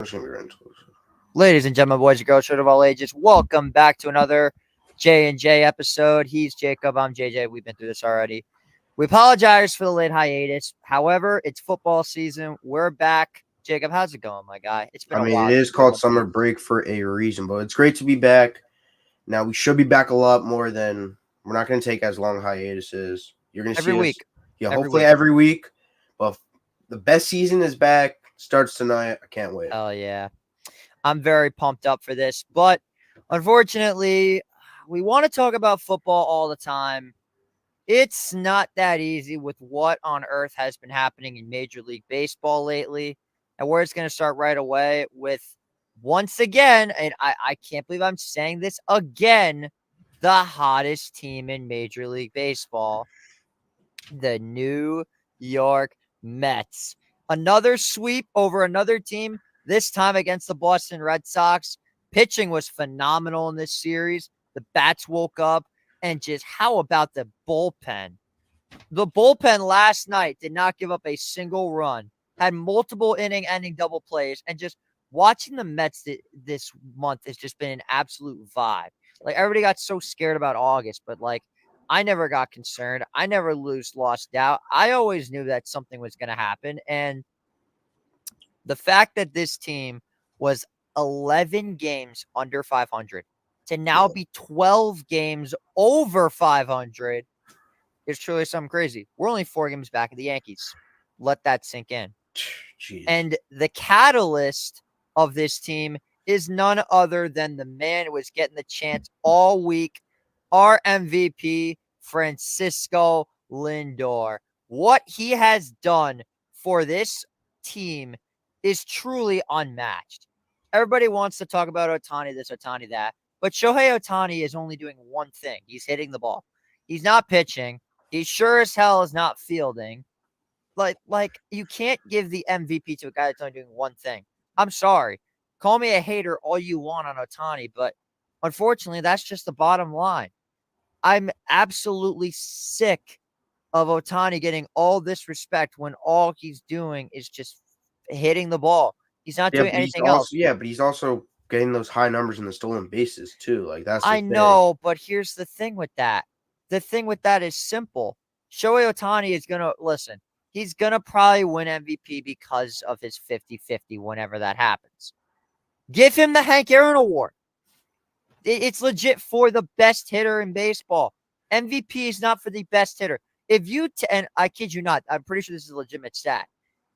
It's gonna be rentals. Ladies and gentlemen, boys and girls, children of all ages, welcome back to another J&J episode. He's Jacob. I'm JJ. We've been through this already. We apologize for the late hiatus. However, it's football season. We're back. Jacob, how's it going, my guy? It's been I a mean, while. it is called summer break for a reason, but it's great to be back. Now we should be back a lot more than we're not going to take as long hiatuses. You're going to Every see us, week. hopefully every week. But the best season is back. Starts tonight. I can't wait. Hell yeah. I'm very pumped up for this, but unfortunately, we want to talk about football all the time. It's not that easy with what on earth has been happening in Major League Baseball lately. And we're just going to start right away with, once again, and I can't believe I'm saying this again, the hottest team in Major League Baseball, the New York Mets. Another sweep over another team, this time against the Boston Red Sox. Pitching was phenomenal in this series. The bats woke up. And just how about the bullpen? The bullpen last night did not give up a single run, had multiple inning-ending double plays, and just watching the Mets this month has just been an absolute vibe. Like, everybody got so scared about August, but, like, I never got concerned. I never lost doubt. I always knew that something was going to happen, and the fact that this team was 11 games under 500 to now be 12 games over 500 is truly something crazy. We're only 4 games back of the Yankees. Let that sink in. Jeez. And the catalyst of this team is none other than the man who was getting the chance all week, our MVP, Francisco Lindor. What he has done for this team is truly unmatched. Everybody wants to talk about Ohtani this, Ohtani that. But Shohei Ohtani is only doing one thing. He's hitting the ball. He's not pitching. He sure as hell is not fielding. Like you can't give the MVP to a guy that's only doing one thing. I'm sorry. Call me a hater all you want on Ohtani, but unfortunately, that's just the bottom line. I'm absolutely sick of Ohtani getting all this respect when all he's doing is just hitting the ball. He's not doing anything else. Yeah, but he's also getting those high numbers in the stolen bases too. Like that's the I thing. know, but here's the thing with that. The thing with that is simple. Shohei Ohtani is going to, listen, he's going to probably win MVP because of his 50-50 whenever that happens. Give him the Hank Aaron Award. It's legit for the best hitter in baseball. MVP is not for the best hitter. If you, and I kid you not, I'm pretty sure this is a legitimate stat.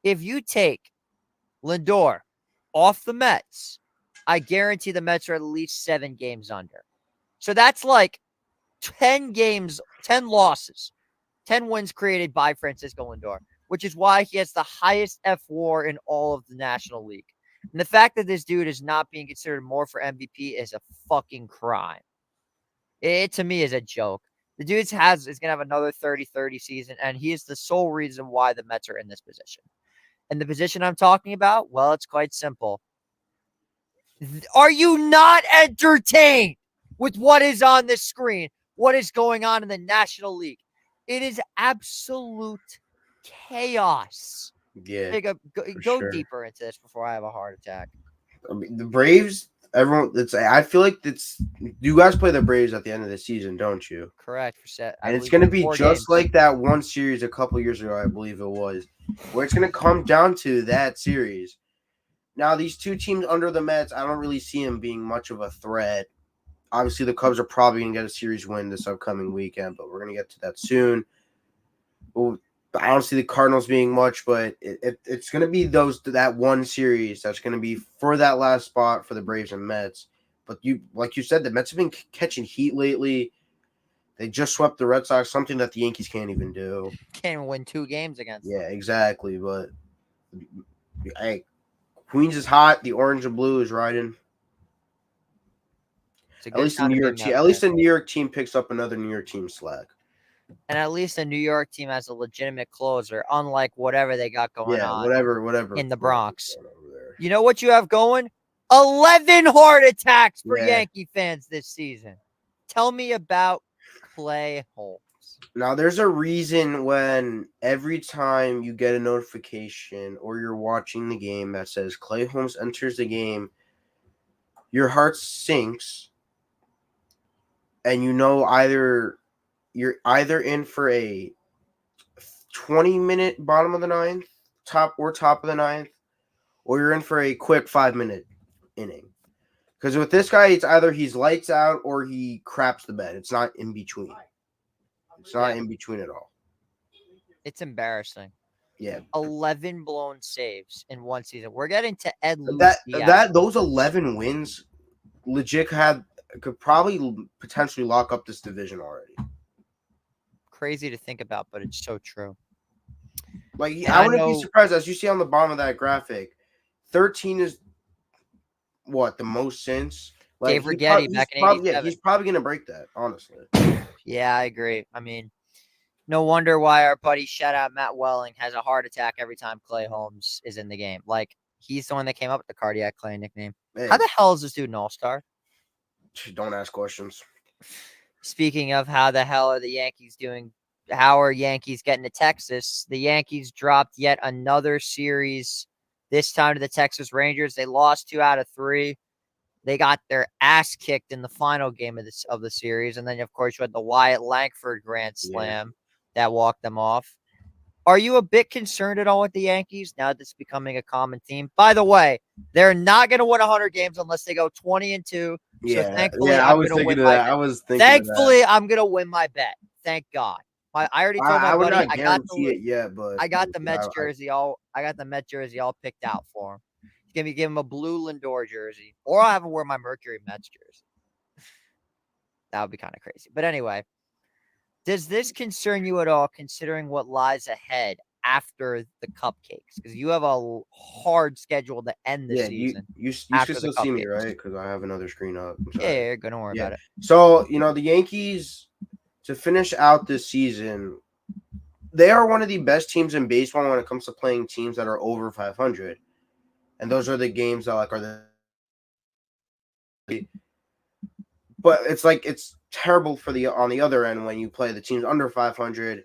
If you take Lindor off the Mets, I guarantee the Mets are at least 7 games under. So that's like 10 games, 10 losses, 10 wins created by Francisco Lindor, which is why he has the highest F-WAR in all of the National League. And the fact that this dude is not being considered more for MVP is a fucking crime. It to me is a joke. The dude is going to have another 30-30 season, and he is the sole reason why the Mets are in this position. And the position I'm talking about, well, it's quite simple. Are you not entertained with what is on the screen? What is going on in the National League? It is absolute chaos. Yeah, Jacob, go deeper into this before I have a heart attack. I mean, the Braves, everyone. I feel like you guys play the Braves at the end of the season, don't you? Correct. And it's going to be just like that one series a couple years ago, I believe it was, where it's going to come down to that series. Now, these two teams under the Mets, I don't really see them being much of a threat. Obviously, the Cubs are probably going to get a series win this upcoming weekend, but we're going to get to that soon. Well, I don't see the Cardinals being much, but it's going to be that one series that's going to be for that last spot for the Braves and Mets. But like you said, the Mets have been catching heat lately. They just swept the Red Sox, something that the Yankees can't even do. Can't even win 2 games against them. Yeah, exactly. But hey, Queens is hot. The orange and blue is riding. At least the New York team picks up another New York team slack. And at least the New York team has a legitimate closer, unlike whatever they got going on. Whatever in the Bronx. You know what you have going? 11 heart attacks for Yankee fans this season. Tell me about Clay Holmes. Now, there's a reason when every time you get a notification or you're watching the game that says Clay Holmes enters the game, your heart sinks, and you're either in for a 20-minute bottom of the ninth, top of the ninth, or you're in for a quick 5-minute inning. Because with this guy, it's either he's lights out or he craps the bed. It's not in between. It's not in between at all. It's embarrassing. Yeah. 11 blown saves in one season. We're getting to Ed Those 11 wins legit could probably potentially lock up this division already. Crazy to think about, but it's so true. Like, I wouldn't be surprised, as you see on the bottom of that graphic, 13 is what, the most since? Like, Dave Rigetti back in 87. Yeah, he's probably going to break that, honestly. Yeah, I agree. I mean, no wonder why our buddy, shout out Matt Welling, has a heart attack every time Clay Holmes is in the game. Like, he's the one that came up with the Cardiac Clay nickname. Hey. How the hell is this dude an all-star? Don't ask questions. Speaking of how the hell are the Yankees doing, how are Yankees getting to Texas? The Yankees dropped yet another series, this time to the Texas Rangers. They lost 2 out of 3. They got their ass kicked in the final game of the series. And then, of course, you had the Wyatt Langford grand slam that walked them off. Are you a bit concerned at all with the Yankees now that it's becoming a common theme? By the way, they're not going to win 100 games unless they go 20-2. Yeah, so thankfully, I'm going to I'm going to win my bet. Thank God. I already told my buddy I got the Mets jersey all picked out for him. Give him a blue Lindor jersey, or I'll have him wear my Mercury Mets jersey. That would be kind of crazy. But anyway, does this concern you at all, considering what lies ahead after the Cupcakes? Because you have a hard schedule to end the season. You can still see me, right? Because I have another screen up. Yeah, you're gonna worry about it. So, the Yankees, to finish out this season, they are one of the best teams in baseball when it comes to playing teams that are over 500. And those are the games that are the. But it's terrible on the other end when you play the teams under 500.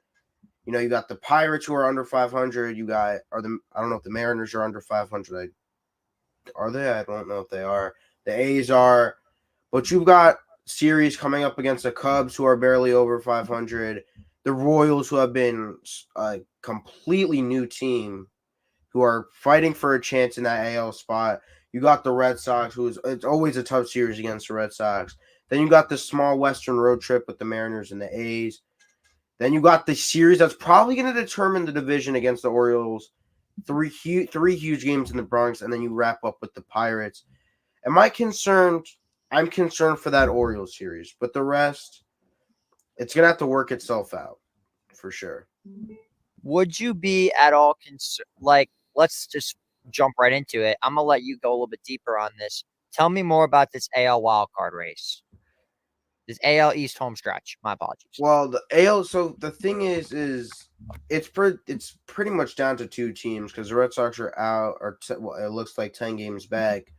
You got the Pirates who are under 500. I don't know if the Mariners are under 500. Are they? I don't know if they are. The A's are. But you've got series coming up against the Cubs who are barely over 500. The Royals, who have been a completely new team, who are fighting for a chance in that AL spot. You got the Red Sox, it's always a tough series against the Red Sox. Then you got the small Western road trip with the Mariners and the A's. Then you got the series that's probably going to determine the division against the Orioles. Three huge games in the Bronx, and then you wrap up with the Pirates. I'm concerned for that Orioles series, but the rest, it's going to have to work itself out for sure. Would you be at all concerned? Like, let's just jump right into it. I'm going to let you go a little bit deeper on this. Tell me more about this AL wildcard race. This AL East home stretch. My apologies. Well, the AL, so the thing is it's pretty much down to 2 teams because the Red Sox are out, it looks like 10 games back.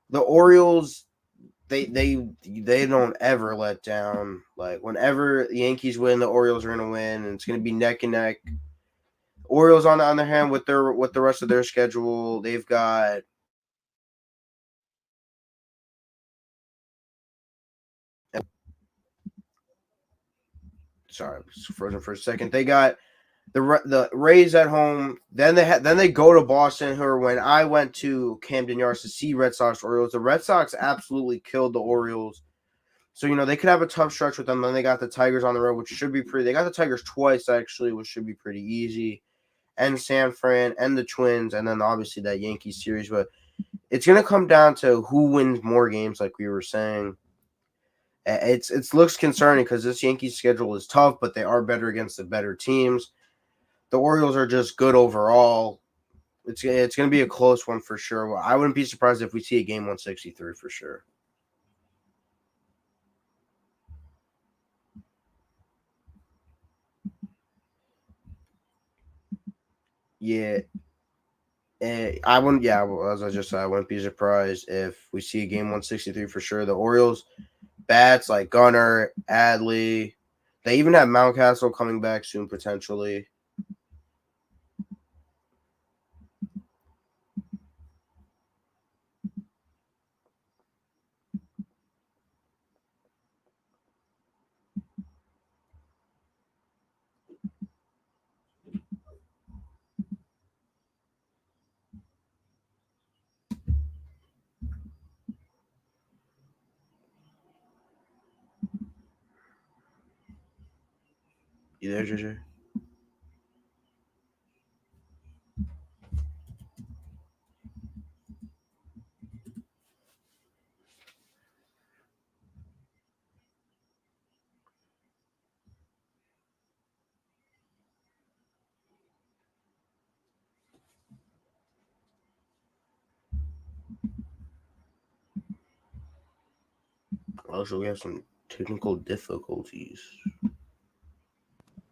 The Orioles, they don't ever let down. Like, whenever the Yankees win, the Orioles are going to win, and it's going to be neck and neck. Orioles, on the other hand, with the rest of their schedule, they've got sorry, I was frozen for a second. They got the Rays at home. Then they go to Boston. When I went to Camden Yards to see Red Sox Orioles, the Red Sox absolutely killed the Orioles. So they could have a tough stretch with them. Then they got the Tigers on the road, which should be pretty. They got the Tigers twice actually, which should be pretty easy. And San Fran and the Twins, and then obviously that Yankees series. But it's gonna come down to who wins more games, like we were saying. It looks concerning because this Yankees schedule is tough, but they are better against the better teams. The Orioles are just good overall. It's going to be a close one for sure. I wouldn't be surprised if we see a game 163 for sure. Yeah. I wouldn't. Yeah, as I just said, I wouldn't be surprised if we see a game 163 for sure. The Orioles bats like Gunnar, Adley, They even have Mountcastle coming back soon, potentially. You there, JJ? Also, we have some technical difficulties.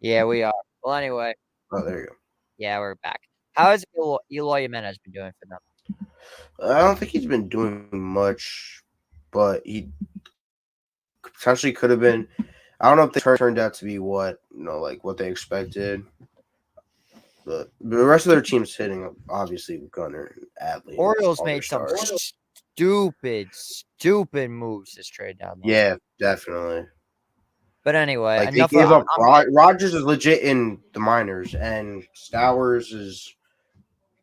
Yeah, we are. Well, anyway. Oh, there you go. Yeah, we're back. How has Eloy Jimenez been doing for them? I don't think he's been doing much, but he potentially could have been. I don't know if they turned out to be what like what they expected. But the rest of their team's hitting obviously Gunner and Adley. Orioles made some stupid moves this trade deadline. Yeah, definitely. But anyway, like they gave up. Rogers is legit in the minors, and Stowers is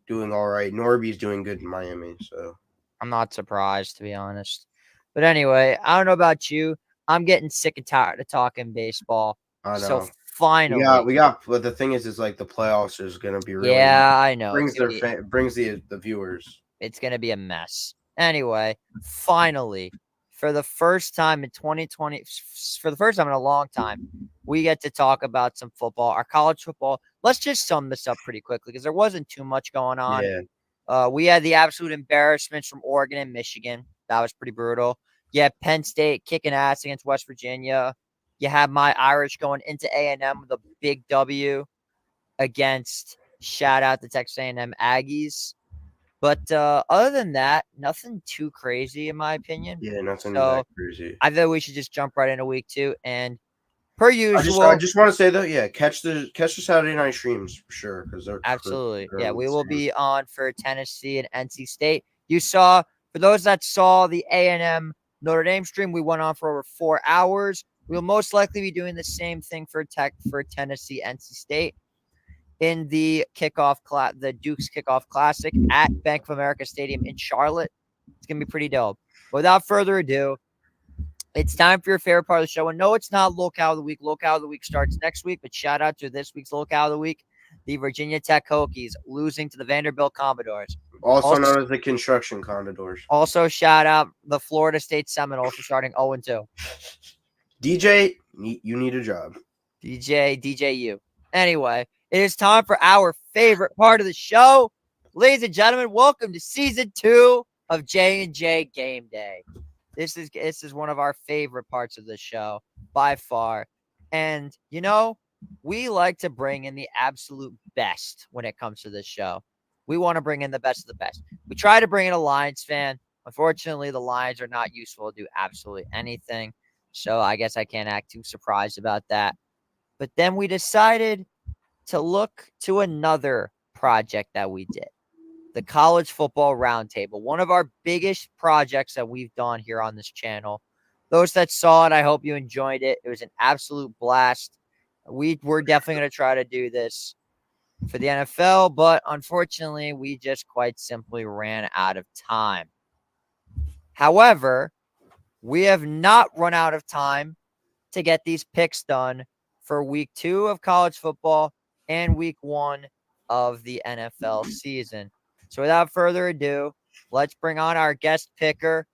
doing all right. Norby's doing good in Miami, so I'm not surprised, to be honest. But anyway, I don't know about you. I'm getting sick and tired of talking baseball. I know. So finally, we got. But the thing is like the playoffs is going to be really. Yeah, I know. Brings the viewers. It's going to be a mess. Anyway, finally, for the first time in 2020, for the first time in a long time, we get to talk about some football, our college football. Let's just sum this up pretty quickly because there wasn't too much going on. Yeah. We had the absolute embarrassments from Oregon and Michigan. That was pretty brutal. You had Penn State kicking ass against West Virginia. You had my Irish going into A&M with a big W against, shout out to Texas A&M Aggies. But other than that, nothing too crazy in my opinion. Yeah, nothing that crazy. I think we should just jump right into week 2. And per usual, I just want to say though, yeah, catch the Saturday night streams for sure because they're absolutely. Yeah, we will be on for Tennessee and NC State. You saw, for those that saw the A&M Notre Dame stream, we went on for over 4 hours. We'll most likely be doing the same thing for Tennessee, NC State in the the Duke's Kickoff Classic at Bank of America Stadium in Charlotte. It's going to be pretty dope. Without further ado, it's time for your favorite part of the show. And no, it's not Locale of the Week. Locale of the Week starts next week, but shout out to this week's Locale of the Week, the Virginia Tech Hokies losing to the Vanderbilt Commodores. Also known as the Construction Condors. Also, shout out the Florida State Seminoles for starting 0-2. DJ, you need a job. DJU. Anyway, it is time for our favorite part of the show. Ladies and gentlemen, welcome to season 2 of J&J Game Day. This is one of our favorite parts of the show by far. And, we like to bring in the absolute best when it comes to this show. We want to bring in the best of the best. We try to bring in a Lions fan. Unfortunately, the Lions are not useful to do absolutely anything. So I guess I can't act too surprised about that. But then we decided to look to another project that we did. The College Football Roundtable, one of our biggest projects that we've done here on this channel. Those that saw it, I hope you enjoyed it. It was an absolute blast. We're definitely going to try to do this for the NFL, but unfortunately, we just quite simply ran out of time. However, we have not run out of time to get these picks done for week 2 of college football and week 1 of the NFL season. So without further ado, let's bring on our guest picker,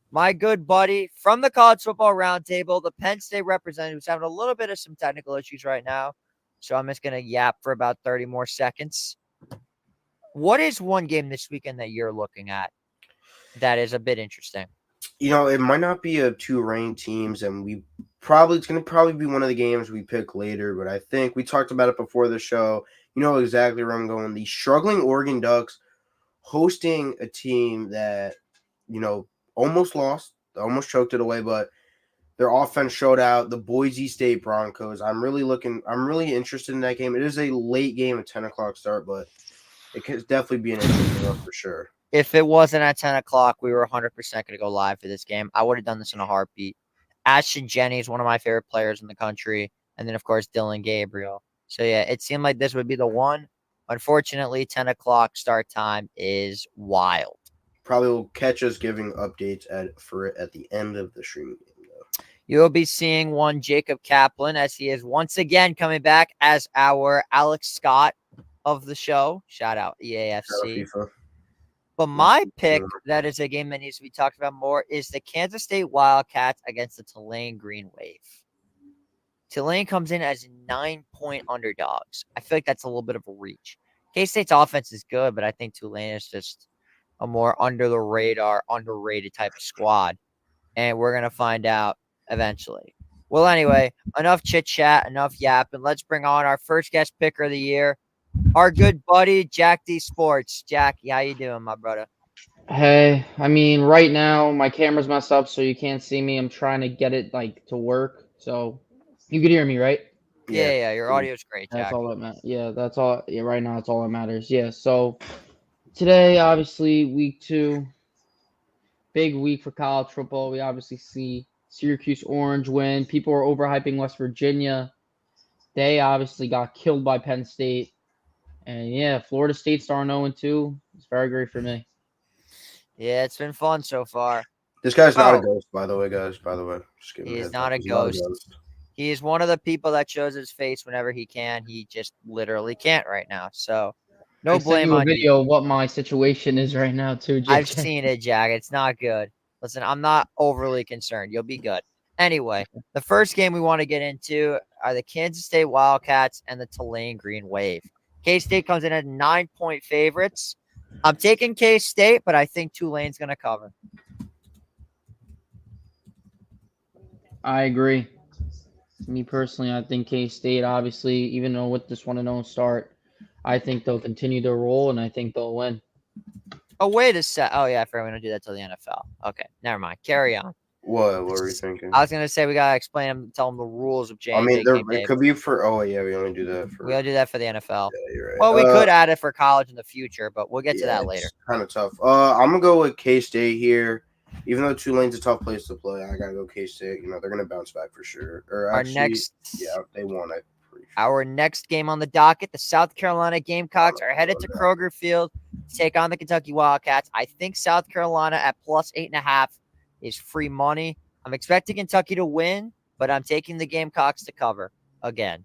my good buddy from the College Football Roundtable, the Penn State representative, who's having a little bit of some technical issues right now. So I'm just going to yap for about 30 more seconds. What is one game this weekend that you're looking at that is a bit interesting? It might not be a 2 ranked teams, and it's going to probably be one of the games we pick later, but I think we talked about it before the show. You know exactly where I'm going. The struggling Oregon Ducks hosting a team that, almost lost, almost choked it away, but Their offense showed out. The Boise State Broncos. I'm really interested in that game. It is a late game, a 10 o'clock start, but it could definitely be an interesting one for sure. If it wasn't at 10 o'clock, we were 100% going to go live for this game. I would have done this in a heartbeat. Ashton Jennings is one of my favorite players in the country. And then, of course, Dylan Gabriel. So, yeah, it seemed like this would be the one. Unfortunately, 10 o'clock start time is wild. Probably will catch us giving updates for it at the end of the streaming game, though. You'll be seeing one Jacob Kaplan as he is once again coming back as our Alex Scott of the show. Shout out EAFC. Shout out FIFA. But my pick, that is a game that needs to be talked about more, is the Kansas State Wildcats against the Tulane Green Wave. Tulane comes in as 9-point underdogs. I feel like that's a little bit of a reach. K-State's offense is good, but I think Tulane is just a more under-the-radar, underrated type of squad. And we're going to find out eventually. Well, anyway, enough chit-chat, enough yapping. Let's bring on our first guest picker of the year, our good buddy, Jack D Sports. Jackie, how you doing, my brother? Hey, I mean, right now my camera's messed up, so you can't see me. I'm trying to get it to work, so you can hear me, right? Yeah. Your audio's great, Jack. That's all that matters. Yeah, that's all. Yeah, right now that's all that matters. Yeah. So today, obviously, week 2, big week for college football. We obviously see Syracuse Orange win. People are overhyping West Virginia. They obviously got killed by Penn State. And yeah, Florida State starting 0-2. It's very great for me. Yeah, it's been fun so far. This guy's not a ghost, by the way, guys. By the way, he's not a ghost. He is one of the people that shows his face whenever he can. He just literally can't right now. So no blame on you. I sent you a video of what my situation is right now, too, Jack. I've seen it, Jack. It's not good. Listen, I'm not overly concerned. You'll be good. Anyway, the first game we want to get into are the Kansas State Wildcats and the Tulane Green Wave. K-State comes in at 9-point favorites. I'm taking K-State, but I think Tulane's going to cover. I agree. Me personally, I think K-State, obviously, even though with this 1-0 start, I think they'll continue their role, and I think they'll win. Oh, wait a sec. Oh, yeah, I forgot we don't do that till the NFL. Okay, never mind. Carry on. What were you thinking? I was going to say we got to explain them, tell them the rules of J&J. I mean, it could be for – oh, yeah, we only do that for – we only do that for the NFL. Yeah, you're right. Well, we could add it for college in the future, but we'll get to that later. Kind of tough. I'm going to go with K-State here. Even though Tulane's a tough place to play, I got to go K-State. You know, they're going to bounce back for sure. They won, I'm pretty sure. Our next game on the docket, the South Carolina Gamecocks are headed to Kroger Field to take on the Kentucky Wildcats. I think South Carolina at plus 8.5 is free money. I'm expecting Kentucky to win, but I'm taking the Gamecocks to cover again.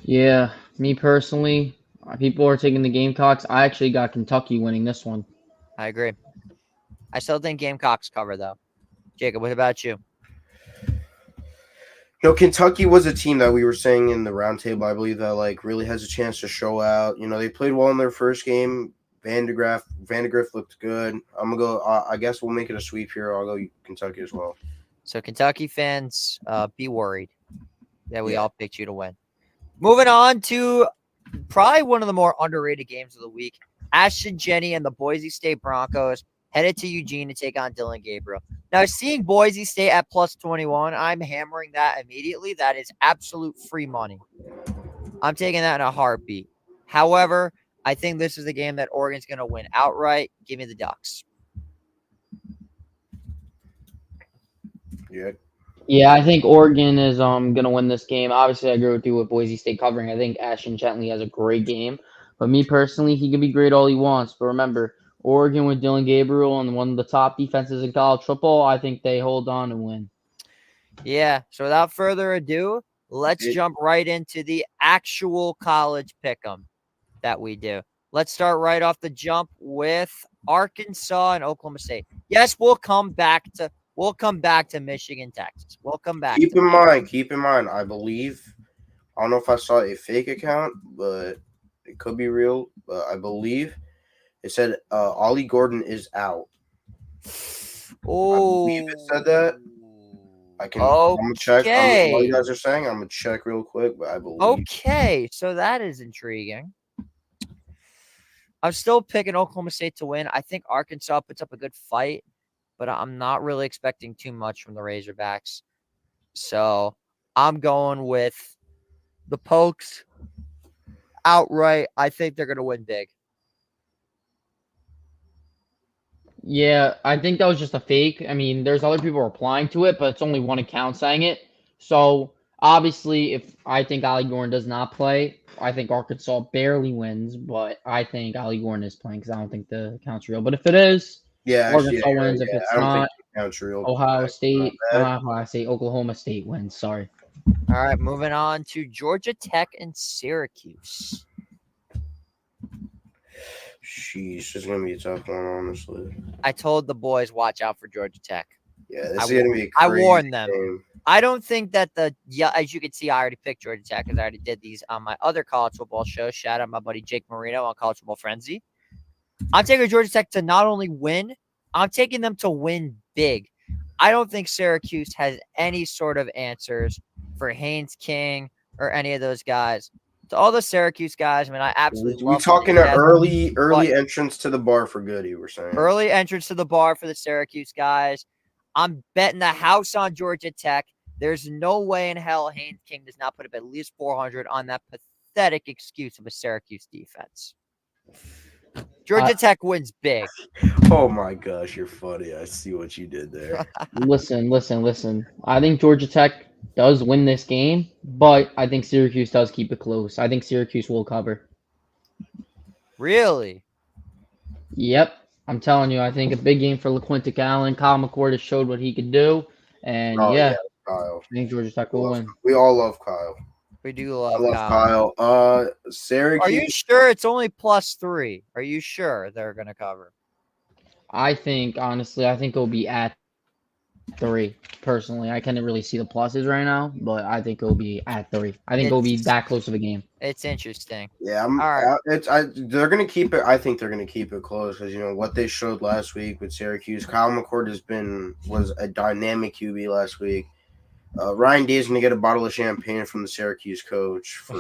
Yeah, me personally, people are taking the Gamecocks. I actually got Kentucky winning this one. I agree. I still think Gamecocks cover, though. Jacob, what about you? No, Kentucky was a team that we were saying in the roundtable, I believe, that really has a chance to show out. You know, they played well in their first game. Vandegrift looked good. I'm gonna go. I guess we'll make it a sweep here. I'll go Kentucky as well. So Kentucky fans, be worried that we all picked you to win. Moving on to probably one of the more underrated games of the week. Ashton Jennings and the Boise State Broncos headed to Eugene to take on Dylan Gabriel. Now, seeing Boise State at plus 21, I'm hammering that immediately. That is absolute free money. I'm taking that in a heartbeat. However, I think this is a game that Oregon's going to win outright. Give me the Ducks. Yeah, I think Oregon is going to win this game. Obviously, I agree with you with Boise State covering. I think Ashton Jennings has a great game. But me personally, he can be great all he wants. But remember, Oregon with Dylan Gabriel and one of the top defenses in college football, I think they hold on and win. Yeah, so without further ado, let's jump right into the actual college pick'em that we do. Let's start right off the jump with Arkansas and Oklahoma State. Yes, we'll come back to Michigan, Texas. We'll come back. Keep in mind, I believe, I don't know if I saw a fake account, but it could be real. But I believe it said Ollie Gordon is out. Oh, I believe it said that. I'm gonna check. What you guys are saying, I'm gonna check real quick, but I believe. Okay, so that is intriguing. I'm still picking Oklahoma State to win. I think Arkansas puts up a good fight, but I'm not really expecting too much from the Razorbacks. So I'm going with the Pokes outright. I think they're going to win big. Yeah, I think that was just a fake. I mean, there's other people replying to it, but it's only one account saying it. So obviously, if I think Ali Gordon does not play, I think Arkansas barely wins. But I think Ali Gordon is playing because I don't think the account's real. But if it is, Yeah, actually, Arkansas wins. If it's I don't think not, the account's real. Ohio State, That. Ohio State, Oklahoma State wins. Sorry. All right, moving on to Georgia Tech and Syracuse. Sheesh, it's gonna be a tough one, honestly. I told the boys, watch out for Georgia Tech. Yeah, this is gonna be a crazy I warned them. game. I don't think that as you can see, I already picked Georgia Tech because I already did these on my other college football show. Shout out my buddy Jake Marino on College Football Frenzy. I'm taking Georgia Tech to not only win, I'm taking them to win big. I don't think Syracuse has any sort of answers for Haynes King or any of those guys. To all the Syracuse guys, I mean, I absolutely love We talking an early entrance to the bar for good, you were saying. Early entrance to the bar for the Syracuse guys. I'm betting the house on Georgia Tech. There's no way in hell Haynes King does not put up at least 400 on that pathetic excuse of a Syracuse defense. Georgia Tech wins big. Oh my gosh, you're funny. I see what you did there. Listen. I think Georgia Tech does win this game, but I think Syracuse does keep it close. I think Syracuse will cover. Really? Yep. I'm telling you, I think a big game for LaQuintic Allen. Kyle McCord has showed what he could do. And Kyle. I think Georgia Tech will win. We all love Kyle. We do love Kyle. Syracuse. Are you sure it's only +3? Are you sure they're going to cover? I think, honestly, it'll be at 3. Personally, I can't really see the pluses right now, but I think it'll be at 3. I think it'll be that close of a game. It's interesting. Yeah, they're gonna keep it. I think they're gonna keep it close because what they showed last week with Syracuse. Kyle McCord was a dynamic QB last week. Ryan Day is gonna get a bottle of champagne from the Syracuse coach for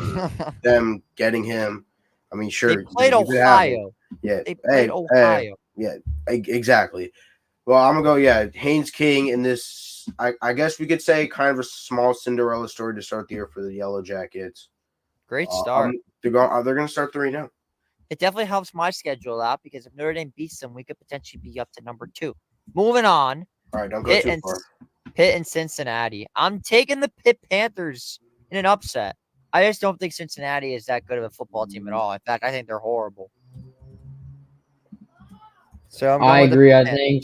them getting him. I mean, sure. They played Ohio. Yeah, they played Ohio. Yeah, exactly. Well, I'm gonna go. Yeah, Haynes King in this. I guess we could say kind of a small Cinderella story to start the year for the Yellow Jackets. Great start. They're going to start 3-0. It definitely helps my schedule out because if Notre Dame beats them, we could potentially be up to number 2. Moving on. All right, don't go too far. Pitt and Cincinnati. I'm taking the Pitt Panthers in an upset. I just don't think Cincinnati is that good of a football team at all. In fact, I think they're horrible. So I agree. I think.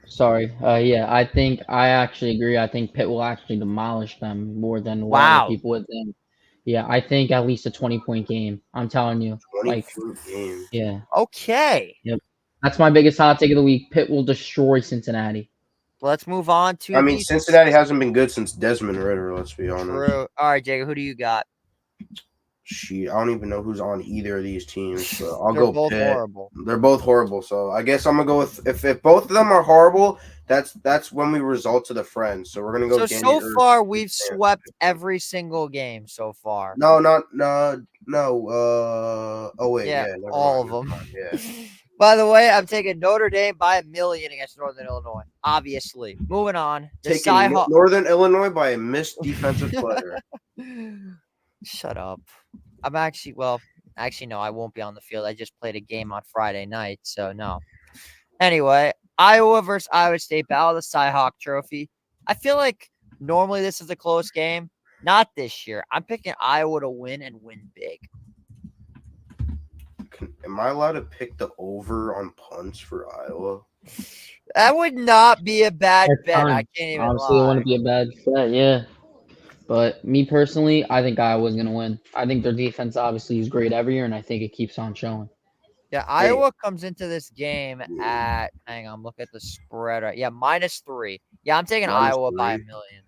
Sorry. I actually agree. I think Pitt will actually demolish them more than what people would think. Yeah, I think at least a 20-point game. I'm telling you. 20-point game. Yeah. Okay. Yep. That's my biggest hot take of the week. Pitt will destroy Cincinnati. Let's move on to. I mean, Cincinnati hasn't been good since Desmond Ridder. Let's be honest. True. All right, Jacob. Who do you got? I don't even know who's on either of these teams. So I'll go go both Pitt. Horrible. They're both horrible. So I guess I'm gonna go with if both of them are horrible. That's when we result to the friends. So we're gonna go. So far we've swept every single game so far. No. Oh wait, yeah, never all mind, of them. Yeah. By the way, I'm taking Notre Dame by 1,000,000 against Northern Illinois. Obviously, moving on. Taking Northern Illinois by a missed defensive player. Shut up. I'm actually no, I won't be on the field. I just played a game on Friday night, so no. Anyway, Iowa versus Iowa State, battle of the Cy-Hawk Trophy. I feel like normally this is a close game. Not this year. I'm picking Iowa to win and win big. Am I allowed to pick the over on punts for Iowa? That would not be a bad bet. I can't even Honestly, it wouldn't be a bad bet, yeah. But me personally, I think Iowa's going to win. I think their defense obviously is great every year, and I think it keeps on showing. Yeah, Iowa comes into this game at – hang on, look at the spread. Yeah, -3. Yeah, I'm taking Iowa by 1,000,000.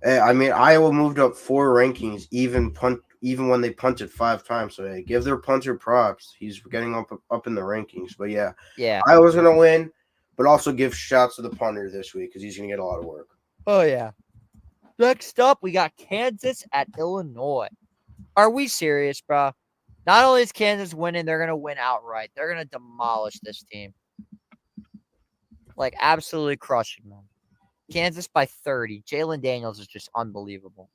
Hey, I mean, Iowa moved up 4 rankings, even when they punted 5 times. So, hey, give their punter props. He's getting up in the rankings. But, yeah, Iowa's going to win, but also give shots to the punter this week because he's going to get a lot of work. Oh, yeah. Next up, we got Kansas at Illinois. Are we serious, bro? Not only is Kansas winning, they're going to win outright. They're going to demolish this team. Like, absolutely crushing them. Kansas by 30. Jalen Daniels is just unbelievable.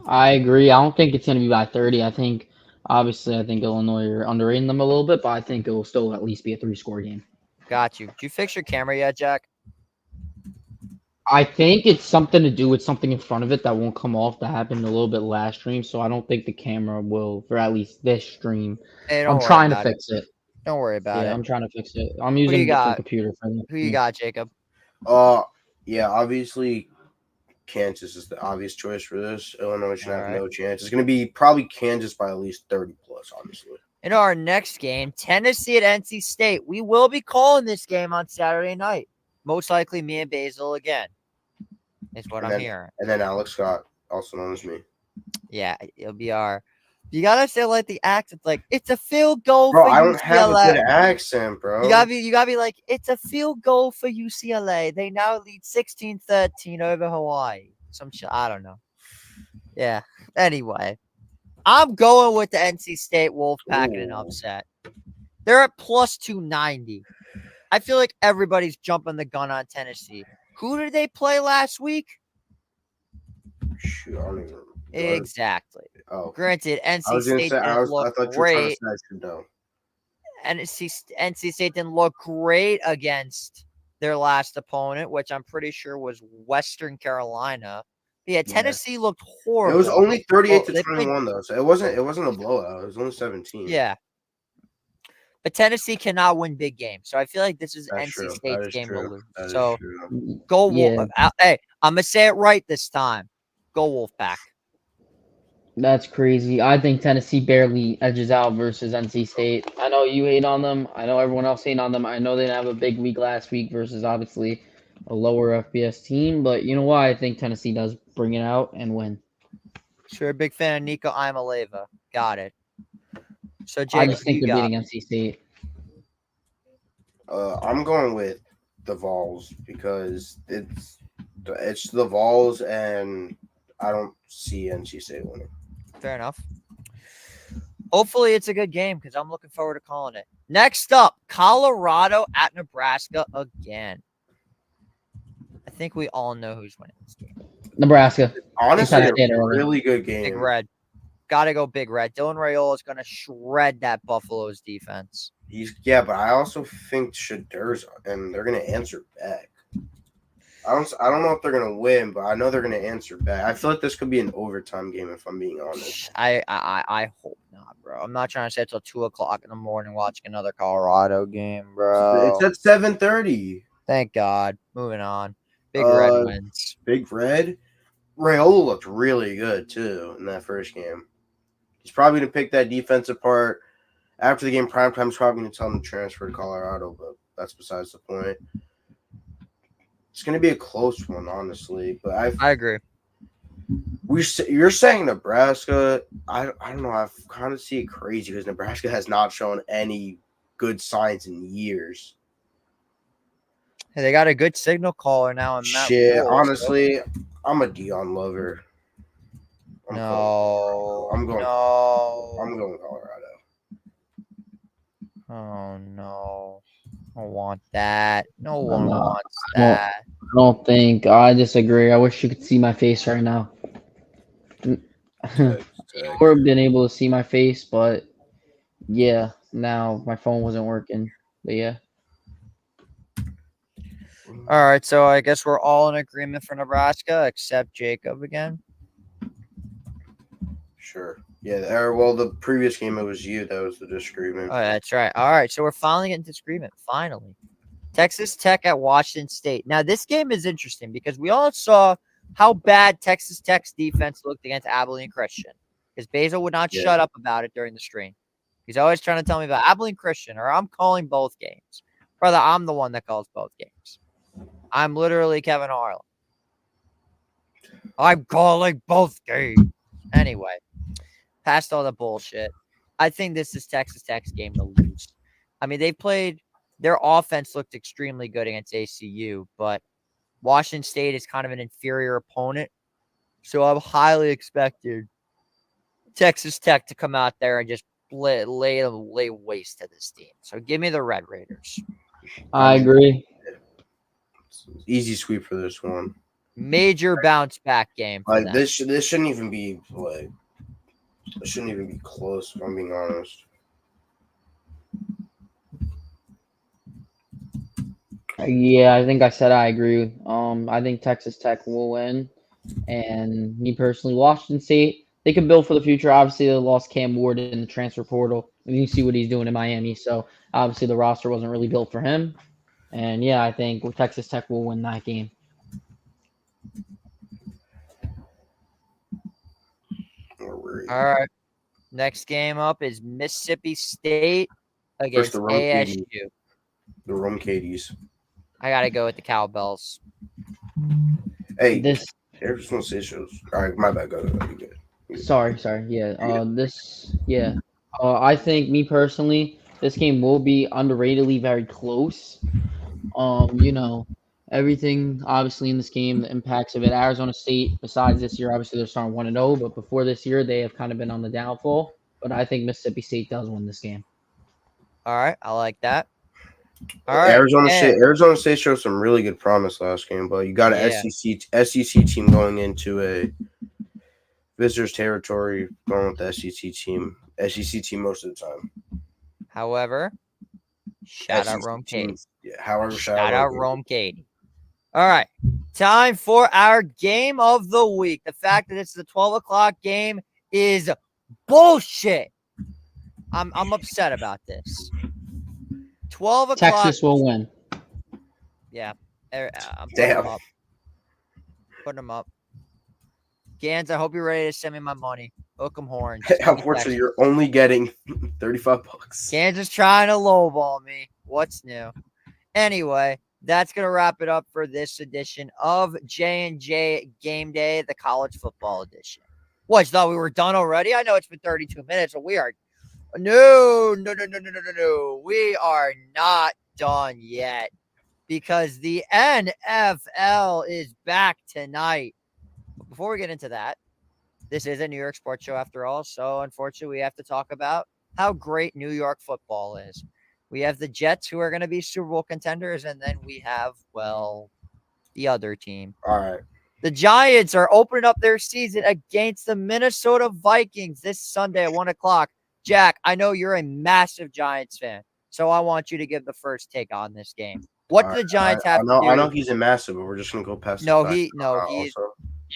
I agree. I don't think it's going to be by 30. I think Illinois are underrating them a little bit, but I think it will still at least be a 3-score game. Got you. Did you fix your camera yet, Jack? I think it's something to do with something in front of it that won't come off that happened a little bit last stream, so I don't think the camera will for at least this stream. Hey, I'm trying to fix it. Don't worry about it. Yeah, I'm trying to fix it. I'm using a different computer for that. Who you got, Jacob? Yeah, obviously Kansas is the obvious choice for this. Illinois should have no chance. It's going to be probably Kansas by at least 30 plus, honestly. In our next game, Tennessee at NC State. We will be calling this game on Saturday night. Most likely me and Basil again. Is what I'm hearing. And then Alex Scott, also known as me. Yeah, it'll be our. You gotta say like the accent, like it's a field goal. Bro, for I don't UCLA. have a good accent, bro. You gotta be like it's a field goal for UCLA. They now lead 16-13 over Hawaii. Some shit, I don't know. Yeah. Anyway, I'm going with the NC State Wolfpack in an upset. They're at plus 290. I feel like everybody's jumping the gun on Tennessee. Who did they play last week? Shoot, I don't even. Exactly. Oh, granted, NC State didn't look great. NC State didn't look great against their last opponent, which I'm pretty sure was Western Carolina. Yeah, Tennessee looked horrible. It was only 38-21 though, so it wasn't a blowout. It was only 17. Yeah. But Tennessee cannot win big games. So I feel like this is NC State's game to lose. So go Wolf. Hey, I'm going to say it right this time. Go Wolfpack. That's crazy. I think Tennessee barely edges out versus NC State. I know you hate on them. I know everyone else hate on them. I know they didn't have a big week last week versus obviously a lower FBS team. But you know why? I think Tennessee does bring it out and win. Sure, a big fan of Nico Imaleva. Got it. So, Jake, I just think they're beating NC State. I'm going with the Vols because it's the Vols, and I don't see NC State winning. Fair enough. Hopefully, it's a good game because I'm looking forward to calling it. Next up, Colorado at Nebraska again. I think we all know who's winning this game. Nebraska. Honestly, a really good game. Big Red. Got to go Big Red. Dylan Raiola is going to shred that Buffalo's defense. But I also think Shedur's, and they're going to answer back. I don't know if they're going to win, but I know they're going to answer back. I feel like this could be an overtime game if I'm being honest. I hope not, bro. I'm not trying to stay till 2 o'clock in the morning watching another Colorado game, bro. It's at 7:30. Thank God. Moving on. Big Red wins. Big Red? Raiola looked really good, too, in that first game. He's probably going to pick that defense apart. After the game, Primetime's probably going to tell him to transfer to Colorado, but that's besides the point. It's going to be a close one, honestly. But I agree. You're saying Nebraska. I don't know. I kind of see it crazy because Nebraska has not shown any good signs in years. Hey, they got a good signal caller now. And honestly, I'm a Dion lover. I'm going Colorado. Oh no. I don't want that. No one wants that. I don't think. I disagree. I wish you could see my face right now. Or been able to see my face, but yeah, now my phone wasn't working. But yeah. All right, so I guess we're all in agreement for Nebraska except Jacob again. Sure. Yeah, well, the previous game, it was you. That was the disagreement. Oh, that's right. All right, so we're finally getting disagreement. Finally. Texas Tech at Washington State. Now, this game is interesting because we all saw how bad Texas Tech's defense looked against Abilene Christian because Basil would not shut up about it during the stream. He's always trying to tell me about Abilene Christian, or I'm calling both games. Brother, I'm the one that calls both games. I'm literally Kevin Harlan. I'm calling both games. Anyway. Past all the bullshit, I think this is Texas Tech's game to lose. I mean, their offense looked extremely good against ACU, but Washington State is kind of an inferior opponent. So I'm highly expected Texas Tech to come out there and just lay waste to this team. So give me the Red Raiders. I agree. Easy sweep for this one. Major bounce back game for them. This shouldn't even be it shouldn't even be close, if I'm being honest. Yeah, I think I said I agree. I think Texas Tech will win, and me personally, Washington State, they can build for the future. Obviously, they lost Cam Ward in the transfer portal, and you see what he's doing in Miami. So obviously, the roster wasn't really built for him. And yeah, I think Texas Tech will win that game. All right. Next game up is Mississippi State against ASU. The Rome Cadies. I got to go with the Cowbells. Hey, Arizona State shows. All right, my bad. Go. Sorry. Yeah. I think, me personally, this game will be underratedly very close. Everything obviously in this game, the impacts of it. Arizona State, besides this year, obviously they're starting 1-0, but before this year, they have kind of been on the downfall. But I think Mississippi State does win this game. All right, I like that. All right, Arizona State showed some really good promise last game, but you got an SEC team going into a visitors territory, going with the SEC team most of the time. However, shout out Rome Cady. Yeah, shout out Rome Cady. All right, time for our game of the week. The fact that it's the 12 o'clock game is bullshit. I'm upset about this. 12 o'clock. Texas will win. Yeah. I'm Damn. Putting them up. Gans, I hope you're ready to send me my money. Hook 'em horns. Unfortunately, you're only getting $35. Gans is trying to lowball me. What's new? Anyway, that's going to wrap it up for this edition of J&J Game Day, the college football edition. What, you thought we were done already? I know it's been 32 minutes, but we are... No. We are not done yet because the NFL is back tonight. But before we get into that, this is a New York sports show after all. So unfortunately, we have to talk about how great New York football is. We have the Jets, who are going to be Super Bowl contenders. And then we have, the other team. All right. The Giants are opening up their season against the Minnesota Vikings this Sunday at 1 o'clock. Jack, I know you're a massive Giants fan, so I want you to give the first take on this game. What do the Giants have to do? I know he's a massive, but we're just gonna go past. He's.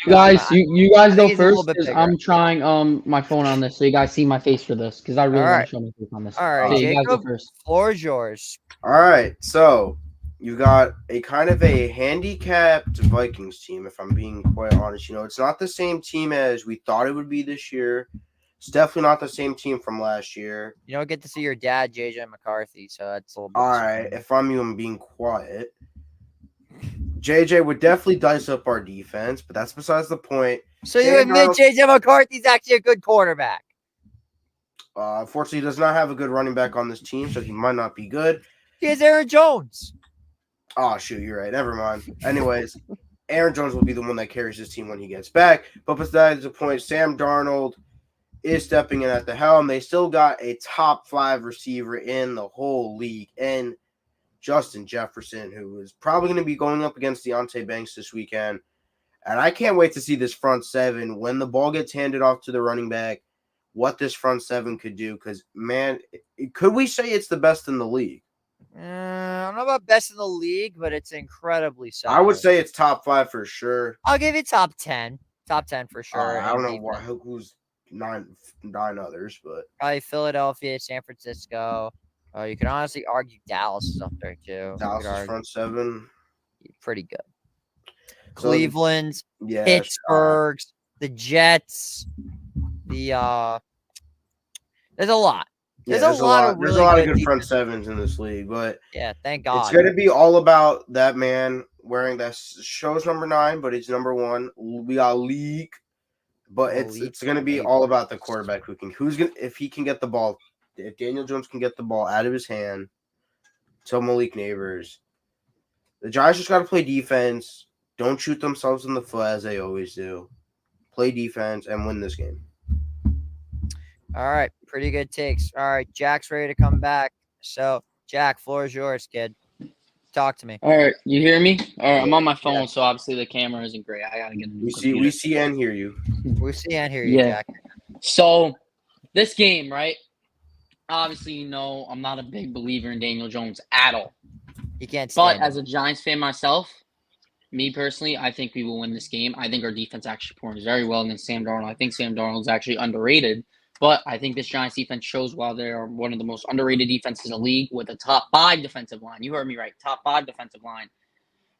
You guys go first because I'm trying my phone on this, so you guys see my face for this because I really want to show my face on this. All right, so Jacob, you guys go first. Floor is yours. All right, so you got a kind of a handicapped Vikings team, if I'm being quite honest. It's not the same team as we thought it would be this year. It's definitely not the same team from last year. You don't get to see your dad, JJ McCarthy, so that's a little bit. All right, if I'm even being quiet. JJ would definitely dice up our defense, but that's besides the point. So you admit JJ McCarthy's actually a good quarterback? Unfortunately, he does not have a good running back on this team, so he might not be good. He has Aaron Jones. Oh, shoot, you're right. Never mind. Anyways, Aaron Jones will be the one that carries this team when he gets back. But besides the point, Sam Darnold is stepping in at the helm. They still got a top 5 receiver in the whole league, and Justin Jefferson, who is probably going to be going up against Deonte Banks this weekend. And I can't wait to see this front seven when the ball gets handed off to the running back, what this front seven could do. Because, man, could we say it's the best in the league? I don't know about best in the league, but it's incredibly solid. I would say it's top 5 for sure. I'll give it top 10. Top 10 for sure. I don't know who's nine others, but probably Philadelphia, San Francisco. You can honestly argue Dallas is up there too. Dallas front seven, pretty good. Cleveland, Pittsburgh, the Jets, there's a lot. There's a lot of good front sevens in this league, but thank God. It's going to be all about that man wearing that show's number 9, but it's number 1. We got League. But it's going to be all about the quarterback if he can get the ball, if Daniel Jones can get the ball out of his hand to Malik Neighbors. The Giants just got to play defense. Don't shoot themselves in the foot as they always do. Play defense and win this game. All right, pretty good takes. All right, Jack's ready to come back. So, Jack, floor is yours, kid. Talk to me. All right, you hear me? All right, I'm Yeah, on my phone, yeah. so obviously the camera isn't great. I gotta get a new We computer. see and hear you. We see and hear you, Yeah. Jack. So this game, right? Obviously, you know I'm not a big believer in Daniel Jones at all. You can't But stand as him. a Giants fan myself, me personally, I think we will win this game. I think our defense actually performs very well against Sam Darnold. I think Sam Darnold is actually underrated, but I think this Giants defense shows why they are one of the most underrated defenses in the league with a top 5 defensive line. You heard me right, top 5 defensive line.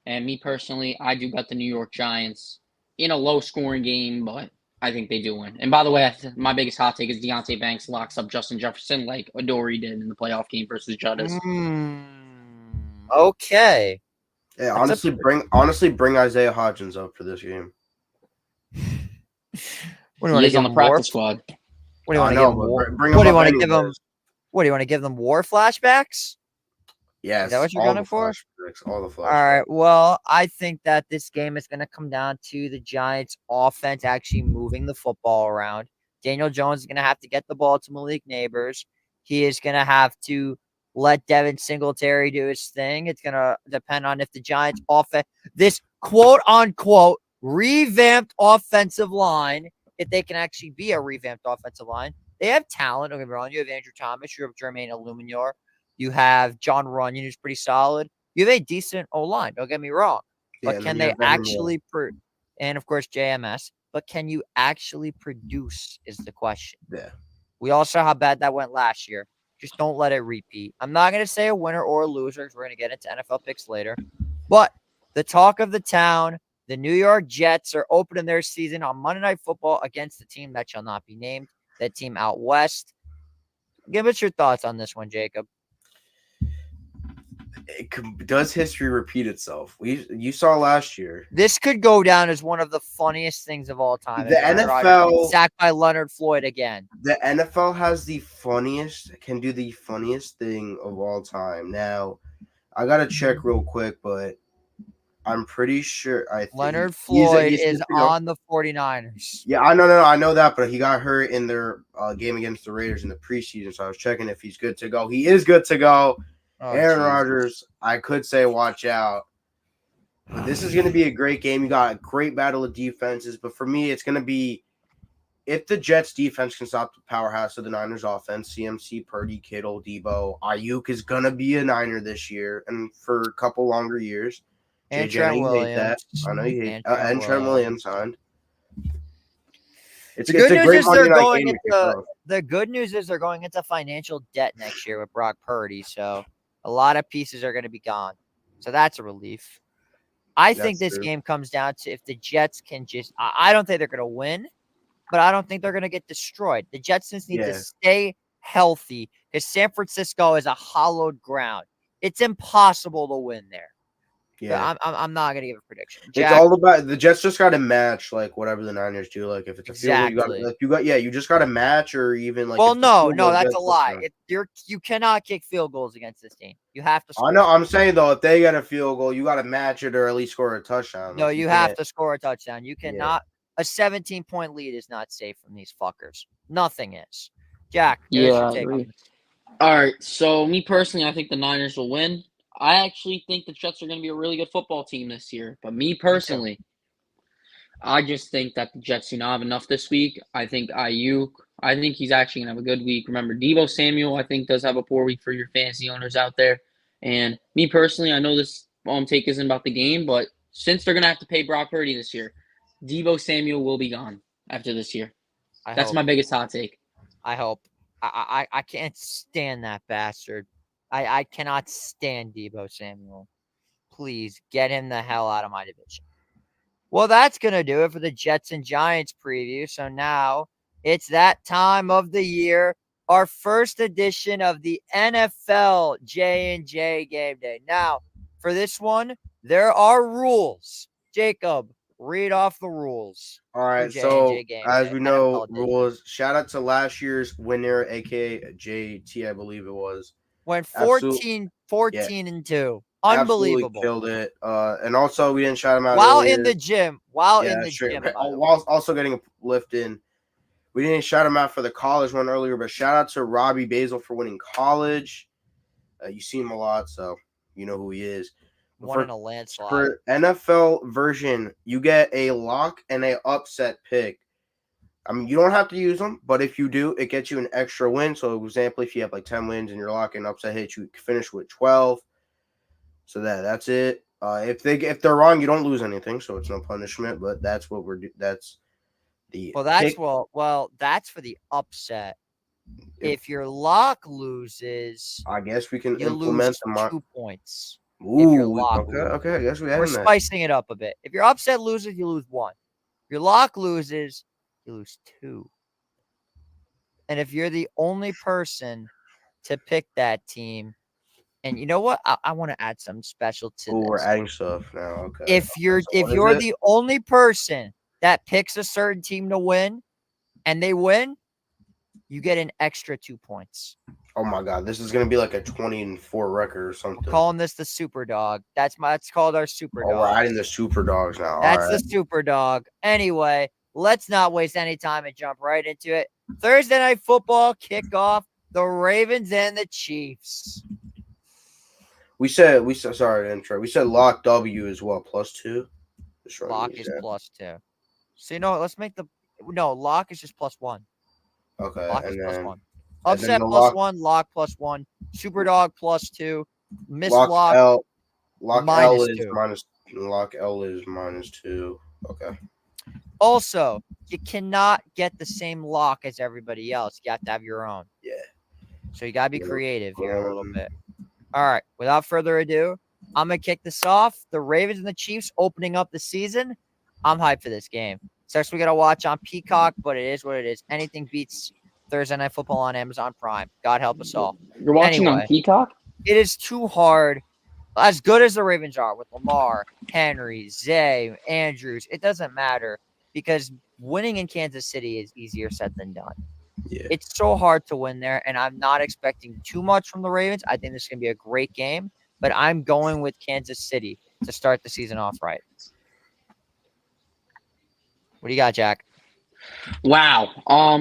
And me personally, I do got the New York Giants in a low-scoring game, but I think they do win. And by the way, my biggest hot take is Deontay Banks locks up Justin Jefferson like Adoree did in the playoff game versus Juddis. Okay. Yeah, That's honestly bring Isaiah Hodgins up for this game. What do you He want to is give on the him war? practice squad. What do you I want to know, give him but war? bring What him do you up want to give him? anyways. What do you want to give them war flashbacks? Yes, Is that what you're all going the for? flashbacks, all the flashbacks. All right. Well, I think that this game is going to come down to the Giants' offense actually moving the football around. Daniel Jones is going to have to get the ball to Malik Neighbors. He is going to have to let Devin Singletary do his thing. It's going to depend on if the Giants' offense, this quote-unquote revamped offensive line, if they can actually be a revamped offensive line. They have talent. Don't get me wrong. You have Andrew Thomas. You have Jermaine Illuminor. You have John Runyon, who's pretty solid. You have a decent O-line. Don't get me wrong. Yeah, But and can then you they have Devin actually and of course JMS, but can you actually produce is the question. Yeah. We all saw how bad that went last year. Just don't let it repeat. I'm not going to say a winner or a loser because we're going to get into NFL picks later. But the talk of the town, the New York Jets are opening their season on Monday Night Football against the team that shall not be named, that team out west. Give us your thoughts on this one, Jacob. Does history repeat itself? You saw last year. This could go down as one of the funniest things of all time. The NFL sacked by Leonard Floyd again. The NFL can do the funniest thing of all time. Now, I gotta check real quick, but I'm pretty sure Leonard Floyd is on the 49ers. Yeah, I know that, but he got hurt in their game against the Raiders in the preseason, so I was checking if he's good to go. He is good to go. Oh, Aaron Rodgers, I could say watch out. But this is going to be a great game. You got a great battle of defenses, but for me, it's going to be if the Jets defense can stop the powerhouse of the Niners offense, CMC, Purdy, Kittle, Debo, Ayuk is going to be a Niner this year and for a couple longer years. And JJ, Trent you Williams. hate that. I know you hate and Trent Williams signed. The good news is they're going into financial debt next year with Brock Purdy, so a lot of pieces are going to be gone. So that's a relief. I think this game comes down to if the Jets can I don't think they're going to win, but I don't think they're going to get destroyed. The Jets just need to stay healthy because San Francisco is a hollowed ground. It's impossible to win there. Yeah, I'm not gonna give a prediction. Jack, it's all about the Jets. Just got to match like whatever the Niners do. Like if it's a field goal, you just got to match or even like. Well, no, that's a lie. You cannot kick field goals against this team. You have to score. I know. I'm saying though, if they get a field goal, you got to match it or at least score a touchdown. No, you have to score a touchdown. You cannot. A 17-point lead is not safe from these fuckers. Nothing is. Jack, yeah. All right. So me personally, I think the Niners will win. I actually think the Jets are going to be a really good football team this year. But me personally, I just think that the Jets do not have enough this week. I think Ayuk, I think he's actually going to have a good week. Remember, Deebo Samuel, I think, does have a poor week for your fantasy owners out there. And me personally, I know this take isn't about the game, but since they're going to have to pay Brock Purdy this year, Deebo Samuel will be gone after this year. That's my biggest hot take. I hope. I can't stand that bastard. I cannot stand Deebo Samuel. Please get him the hell out of my division. Well, that's going to do it for the Jets and Giants preview. So now it's that time of the year, our first edition of the NFL J&J Game Day. Now, for this one, there are rules. Jacob, read off the rules. All right, so as we know, rules. Shout out to last year's winner, a.k.a. JT, I believe it was. Went 14 and 2. Unbelievable. Absolutely killed it. And also we didn't shout him out while earlier. in the gym. Also getting a lift in. We didn't shout him out for the college one earlier, but shout out to Robbie Basil for winning college. You see him a lot, so you know who he is. Won in a landslide. For NFL version, you get a lock and a upset pick. I mean, you don't have to use them, but if you do, it gets you an extra win. So, for example, if you have like 10 wins and your lock and upset hits, you finish with 12. So that's it. If they're wrong, you don't lose anything, so it's no punishment. But that's what we're doing. That's the that's for the upset. If your lock loses, I guess we can you implement lose 2 points. Ooh, if your lock okay. I guess we're spicing it up a bit. If your upset loses, you lose 1. If your lock loses, you lose 2. And if you're the only person to pick that team, and you know what? I want to add something special to this. We're adding stuff now. Okay. If you're the only person that picks a certain team to win, and they win, you get an extra 2 points. Oh my God, this is gonna be like a 20-4 record or something. I'm calling this the Super Dog. That's called our Super Dog. We're adding the Super Dogs now. That's the Super Dog. Anyway, let's not waste any time and jump right into it. Thursday Night Football kickoff. The Ravens and the Chiefs. We said sorry to intro. We said lock W as well, +2. Lock is +2. So let's make lock is just +1. Okay. Lock is +1. Upset +1, lock +1, Super Dog +2, miss lock L -2. Lock L is -2. Okay. Also, you cannot get the same lock as everybody else. You have to have your own. Yeah. So you gotta be creative here a little bit. All right. Without further ado, I'm gonna kick this off. The Ravens and the Chiefs opening up the season. I'm hyped for this game. It's actually gonna watch on Peacock, but it is what it is. Anything beats Thursday Night Football on Amazon Prime. God help us all. You're watching on Peacock? It is too hard. As good as the Ravens are with Lamar, Henry, Zay, Andrews, it doesn't matter because winning in Kansas City is easier said than done. Yeah. It's so hard to win there, and I'm not expecting too much from the Ravens. I think this is going to be a great game, but I'm going with Kansas City to start the season off right. What do you got, Jack? Wow.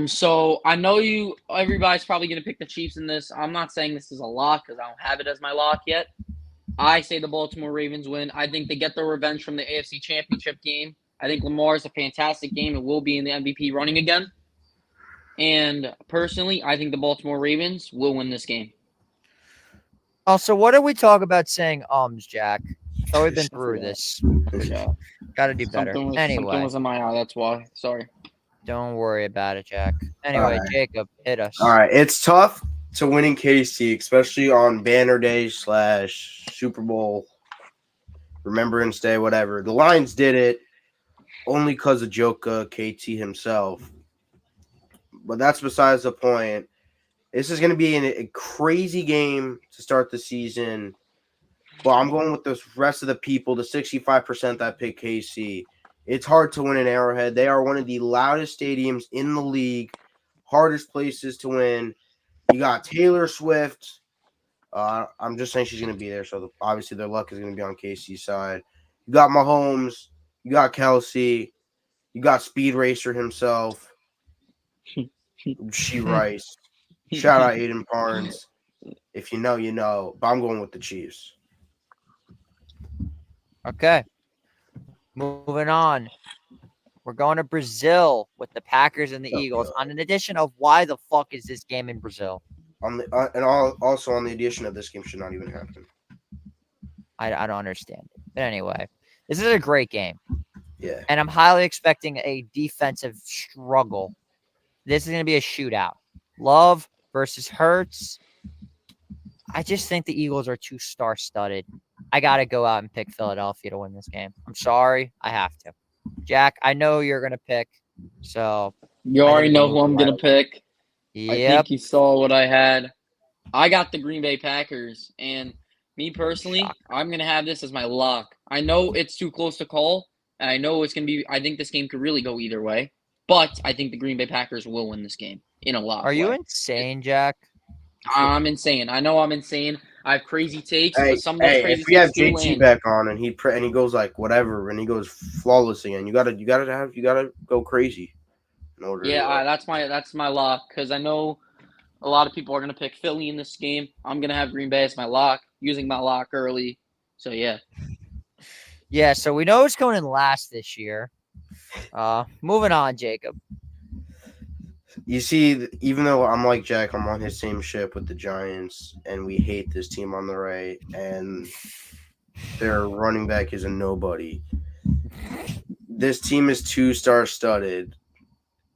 So I know everybody's probably going to pick the Chiefs in this. I'm not saying this is a lock because I don't have it as my lock yet. I say the Baltimore Ravens win. I think they get their revenge from the AFC Championship game. I think Lamar is a fantastic game and will be in the MVP running again. And personally, I think the Baltimore Ravens will win this game. Also, what do we talk about saying Jack? So we've been through this. Yeah. Got to do better. Anyway. Something was in my eye. That's why. Sorry. Don't worry about it, Jack. Anyway, right. Jacob, hit us. All right. It's tough to win in KC, especially on Banner Day / Super Bowl, Remembrance Day, whatever. The Lions did it only because of Joka KT himself. But that's besides the point. This is going to be a crazy game to start the season. But I'm going with the rest of the people, the 65% that pick KC. It's hard to win in Arrowhead. They are one of the loudest stadiums in the league, hardest places to win. You got Taylor Swift. I'm just saying she's going to be there, so obviously their luck is going to be on KC's side. You got Mahomes. You got Kelsey. You got Speed Racer himself. She Rice. Shout out Aiden Barnes. If you know, you know. But I'm going with the Chiefs. Okay. Moving on. We're going to Brazil with the Packers and the Eagles. On an addition of why the fuck is this game in Brazil? Also on the addition of this game should not even happen. I don't understand it. But anyway, this is a great game. Yeah. And I'm highly expecting a defensive struggle. This is going to be a shootout. Love versus Hurts. I just think the Eagles are too star-studded. I got to go out and pick Philadelphia to win this game. I'm sorry. I have to. Jack, I know you're going to pick. So you already know who I'm going to pick. Yep. I think you saw what I had. I got the Green Bay Packers. And me personally, I'm going to have this as my lock. I know it's too close to call. And I know it's going to be – I think this game could really go either way. But I think the Green Bay Packers will win this game in a lock. Are you insane, Jack? I'm insane. I know I'm insane. I have crazy takes, but some of those crazy if we have takes JT back on and he goes like whatever and he goes flawless again, you gotta go crazy. in order. Yeah, that's my lock because I know a lot of people are gonna pick Philly in this game. I'm gonna have Green Bay as my lock, using my lock early. So yeah. Yeah, so we know who's coming in last this year. Moving on, Jacob. You see, even though I'm like Jack, I'm on his same ship with the Giants, and we hate this team on the right, and their running back is a nobody. This team is 2-star studded,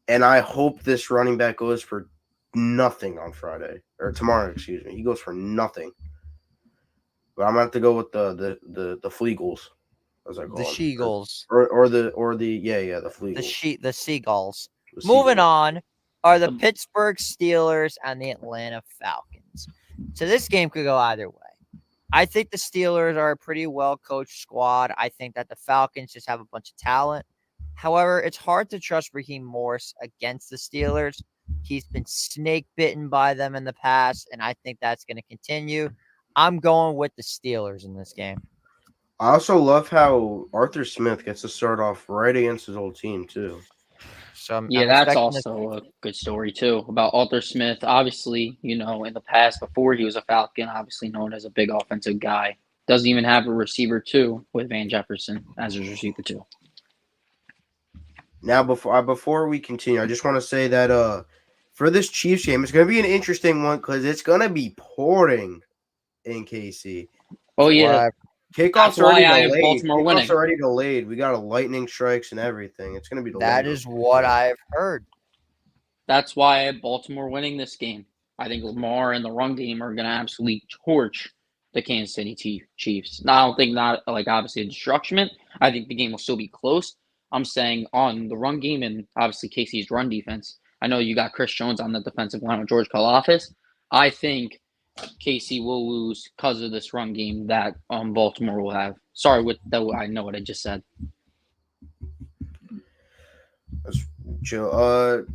and I hope this running back goes for nothing on Friday or tomorrow. Excuse me, he goes for nothing. But I'm gonna have to go with the Fleagles, as I call The them, She-Gulls. or the the Fleagles. The Seagulls. The Moving Seagulls. on are the Pittsburgh Steelers and the Atlanta Falcons. So this game could go either way. I think the Steelers are a pretty well-coached squad. I think that the Falcons just have a bunch of talent. However, it's hard to trust Raheem Morris against the Steelers. He's been snake bitten by them in the past, and I think that's going to continue. I'm going with the Steelers in this game. I also love how Arthur Smith gets to start off right against his old team too. So that's also a good story too about Arthur Smith. Obviously, in the past, before he was a Falcon, obviously known as a big offensive guy. Doesn't even have a receiver too with Van Jefferson as his receiver too. Now, before we continue, I just want to say that for this Chiefs game, it's going to be an interesting one because it's going to be pouring in KC. Oh yeah, kickoff's already delayed. Baltimore winning. Kickoff's already delayed. We got a lightning strikes and everything. It's going to be delayed. That is what I've heard. That's why I have Baltimore winning this game. I think Lamar and the run game are going to absolutely torch the Kansas City Chiefs. Now, I don't think obviously a destruction. I think the game will still be close. I'm saying on the run game and obviously KC's run defense. I know you got Chris Jones on the defensive line with George Karlaftis. I think KC will lose because of this run game that Baltimore will have. Sorry, I know what I just said. Joe,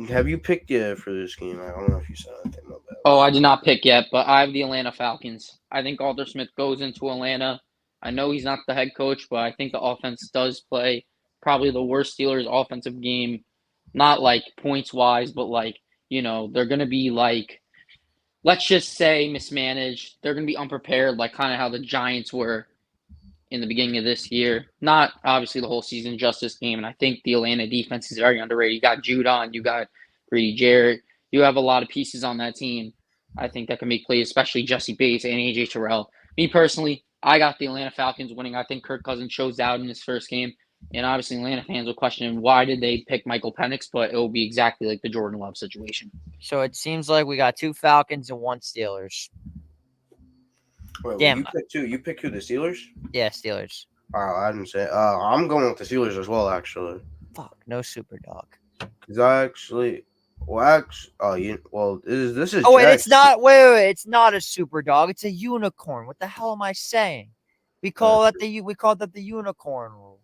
have you picked yet for this game? I don't know if you said anything about that. Oh, I did not pick yet, but I have the Atlanta Falcons. I think Arthur Smith goes into Atlanta. I know he's not the head coach, but I think the offense does play probably the worst Steelers offensive game, not like points wise, but they're going to be let's just say mismanaged. They're going to be unprepared, like kind of how the Giants were in the beginning of this year. Not obviously the whole season, just this game. And I think the Atlanta defense is very underrated. You got Judon, you got Brady Jarrett. You have a lot of pieces on that team. I think that can make plays, especially Jesse Bates and AJ Terrell. Me personally, I got the Atlanta Falcons winning. I think Kirk Cousins shows out in his first game. And obviously Atlanta fans will question why did they pick Michael Penix, but it will be exactly like the Jordan Love situation. So it seems like we got 2 Falcons and 1 Steelers. Wait, you picked 2? You picked who, the Steelers? Yeah, Steelers. I didn't say. I'm going with the Steelers as well, actually. Fuck, no super dog. Because I actually, this is. Oh wait, it's not. Wait, it's not a super dog. It's a unicorn. What the hell am I saying? We call that the unicorn rule.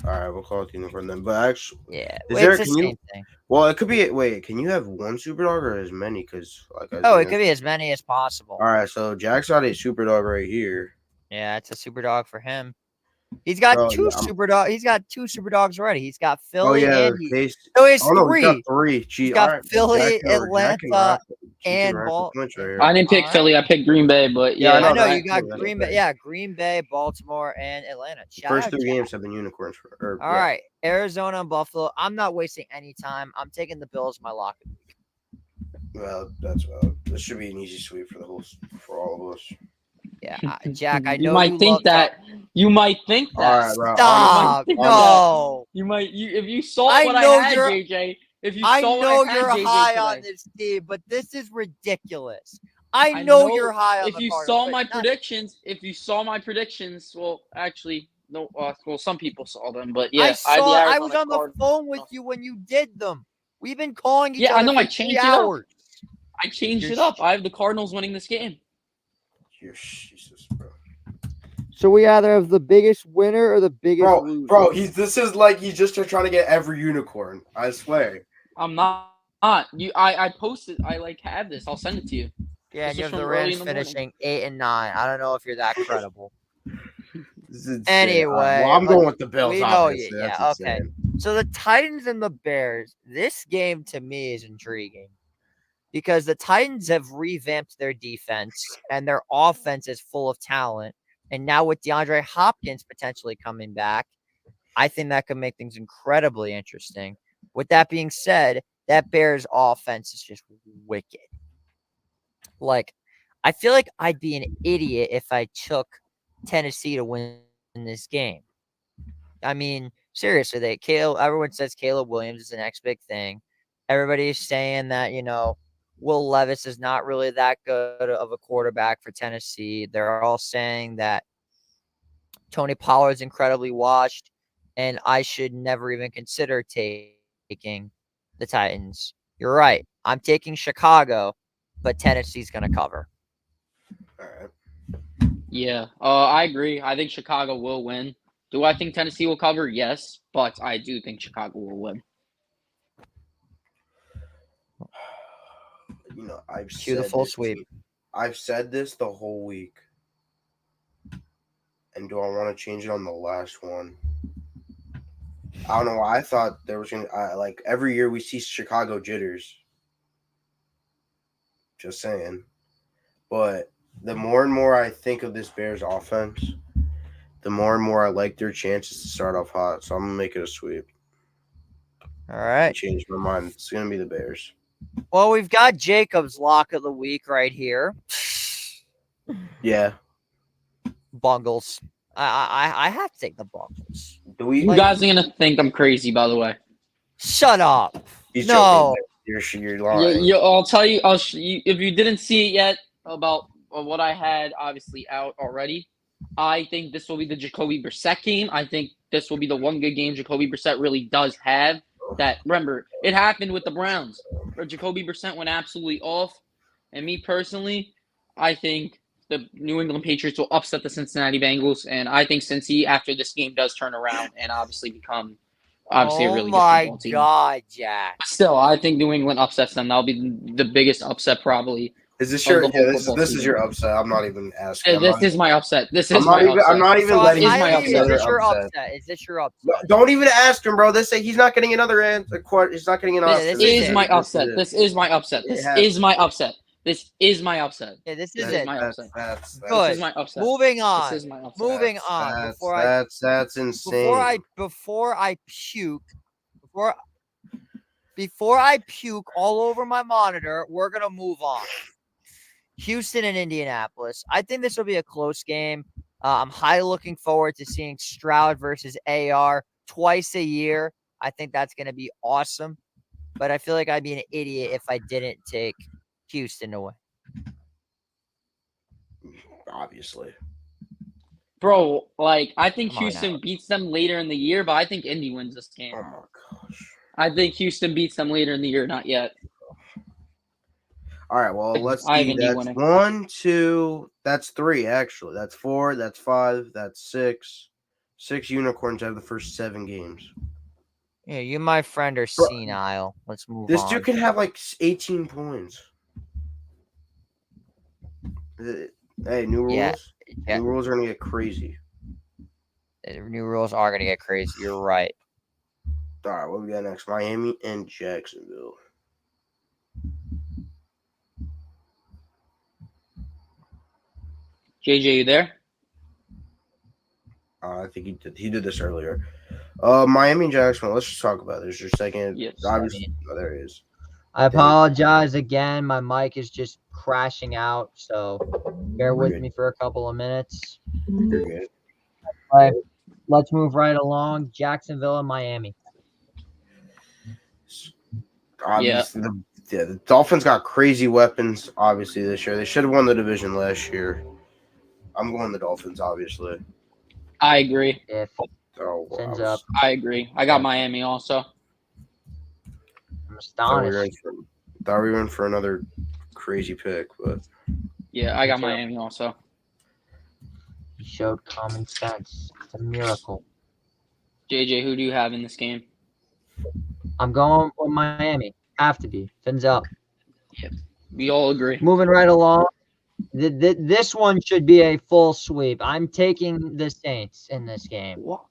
All right, we'll call it the unicorn then. But actually, yeah, it's the same thing. Well, it could be. Wait, can you have 1 super dog or as many? Because it could be as many as possible. All right, so Jack's got a super dog right here. Yeah, it's a super dog for him. He's got 2 super dogs. He's got 2 super dogs already. He's got Philly and he's 3. He's got 3. He's got Philly, Atlanta, and Baltimore. I didn't pick Philly. I picked Green Bay, but yeah, I know you got Green Bay. Yeah, Green Bay, Baltimore, and Atlanta. First 3 games have been unicorns. All right, Arizona and Buffalo. I'm not wasting any time. I'm taking the Bills my lock. Well, this should be an easy sweep for all of us. Yeah, Jack, I know you might think that. You might think that. All right, bro. Stop! No. You might. If you saw what I had, JJ. If you saw I know what I had, you're JJ high today. on this team, but this is ridiculous. I know you're high on. If you saw my predictions, well, actually, no. Well, some people saw them, but yeah, I was on the phone with you when you did them. We've been calling each other. I know. For I changed 3 hours. I changed it up. I have the Cardinals winning this game. Jesus, bro. So we either have the biggest winner or the biggest loser. Bro, this is like he's just trying to get every unicorn. I swear. I'm not. I posted. I have this. I'll send it to you. Yeah, and you have the Rams finishing 8 and 9. I don't know if you're that credible. Anyway, I'm going with the Bills. We know you. Yeah, okay. So the Titans and the Bears, this game to me is intriguing because the Titans have revamped their defense and their offense is full of talent. And now with DeAndre Hopkins potentially coming back, I think that could make things incredibly interesting. With that being said, that Bears offense is just wicked. Like, I feel like I'd be an idiot if I took Tennessee to win this game. I mean, seriously, everyone says Caleb Williams is the next big thing. Everybody's saying that, Will Levis is not really that good of a quarterback for Tennessee. They're all saying that Tony Pollard's incredibly washed, and I should never even consider taking the Titans. You're right. I'm taking Chicago, but Tennessee's going to cover. All right. Yeah, I agree. I think Chicago will win. Do I think Tennessee will cover? Yes, but I do think Chicago will win. I've Cue the said full this. sweep. I've said this the whole week. And do I want to change it on the last one? I don't know. I thought there was going to, every year we see Chicago jitters. Just saying. But the more and more I think of this Bears offense, the more and more I like their chances to start off hot. So I'm going to make it a sweep. All right. I changed my mind. It's going to be the Bears. Well, we've got Jacob's lock of the week right here. Yeah. Bungles. I have to take the Bungles. You guys are gonna think I'm crazy, by the way. Shut up. He's no. Joking. You're lying. I'll tell you. If you didn't see it yet about what I had, obviously out already. I think this will be the Jacoby Brissett game. I think this will be the one good game Jacoby Brissett really does have. That remember, it happened with the Browns, where Jacoby Brissett went absolutely off. And me personally, I think the New England Patriots will upset the Cincinnati Bengals, and I think Cincy after this game does turn around and obviously become a really good football team. Oh my God, Jack! Still, I think New England upsets them. That'll be the biggest upset probably. Is this your? Yeah, this is your upset. I'm not even asking. This is my upset. I'm not even letting you my upset. Is this your upset? Is this your upset? Don't even ask him, bro. He's not getting another answer. He's not getting an answer. This is my upset. This is my upset. This is my upset. This is my upset. Yeah, this is it. My upset. Good. This is my upset. Moving on. This is my upset. Moving on. That's insane. Before I puke all over my monitor, we're gonna move on. Houston and Indianapolis. I think this will be a close game. I'm highly looking forward to seeing Stroud versus AR twice a year. I think that's going to be awesome. But I feel like I'd be an idiot if I didn't take Houston to win. Obviously. Bro, I think Houston beats them later in the year, but I think Indy wins this game. Oh, my gosh. I think Houston beats them later in the year, not yet. All right, well, let's see. That's 1, 2. That's 3, actually. That's 4. That's 5. That's 6. 6 unicorns out of the first 7 games. Yeah, you, my friend, are senile. Let's move on. This dude can have 18 points. Hey, new rules. Yeah. New rules are gonna get crazy. New rules are gonna get crazy. You're right. All right, what we got next? Miami and Jacksonville. JJ, you there? I think he did this earlier. Miami and Jacksonville. Let's just talk about this. Your second. Yes. Obviously, there he is. I apologize again. My mic is just crashing out, so bear with me for a couple of minutes. You're good. All right, let's move right along. Jacksonville and Miami. Obviously, the Dolphins got crazy weapons, obviously, this year. They should have won the division last year. I'm going the Dolphins, obviously. I agree. I agree. I got Miami also. I'm astonished. Thought we were in for another crazy pick, but yeah, I got Miami also. He showed common sense. It's a miracle. JJ, who do you have in this game? I'm going with Miami. Have to be. Fins up. Yep. We all agree. Moving right along. This one should be a full sweep. I'm taking the Saints in this game. What?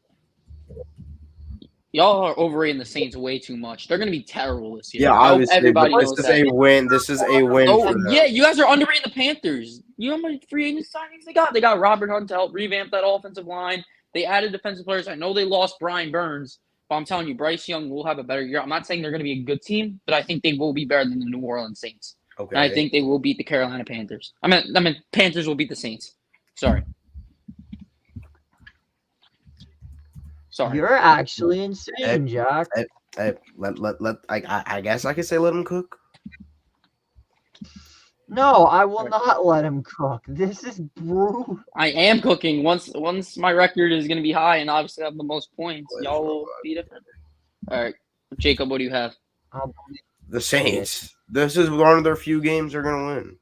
Y'all are overrating the Saints way too much. They're going to be terrible this year. Yeah, obviously, Everybody but knows this is that. a win. This is a win for Oh, them. yeah, you guys are underrating the Panthers. You know how many free agent signings they got? They got Robert Hunt to help revamp that offensive line. They added defensive players. I know they lost Brian Burns, but I'm telling you, Bryce Young will have a better year. I'm not saying they're going to be a good team, but I think they will be better than the New Orleans Saints. Okay. And I think they will beat the Carolina Panthers. I mean, Panthers will beat the Saints. Sorry. You're actually insane, Jack. I guess I could say let him cook. No, I will not let him cook. This is brutal. I am cooking. Once my record is going to be high and obviously have the most points, y'all will be different. All right, Jacob, what do you have? The Saints. This is one of their few games they're going to win.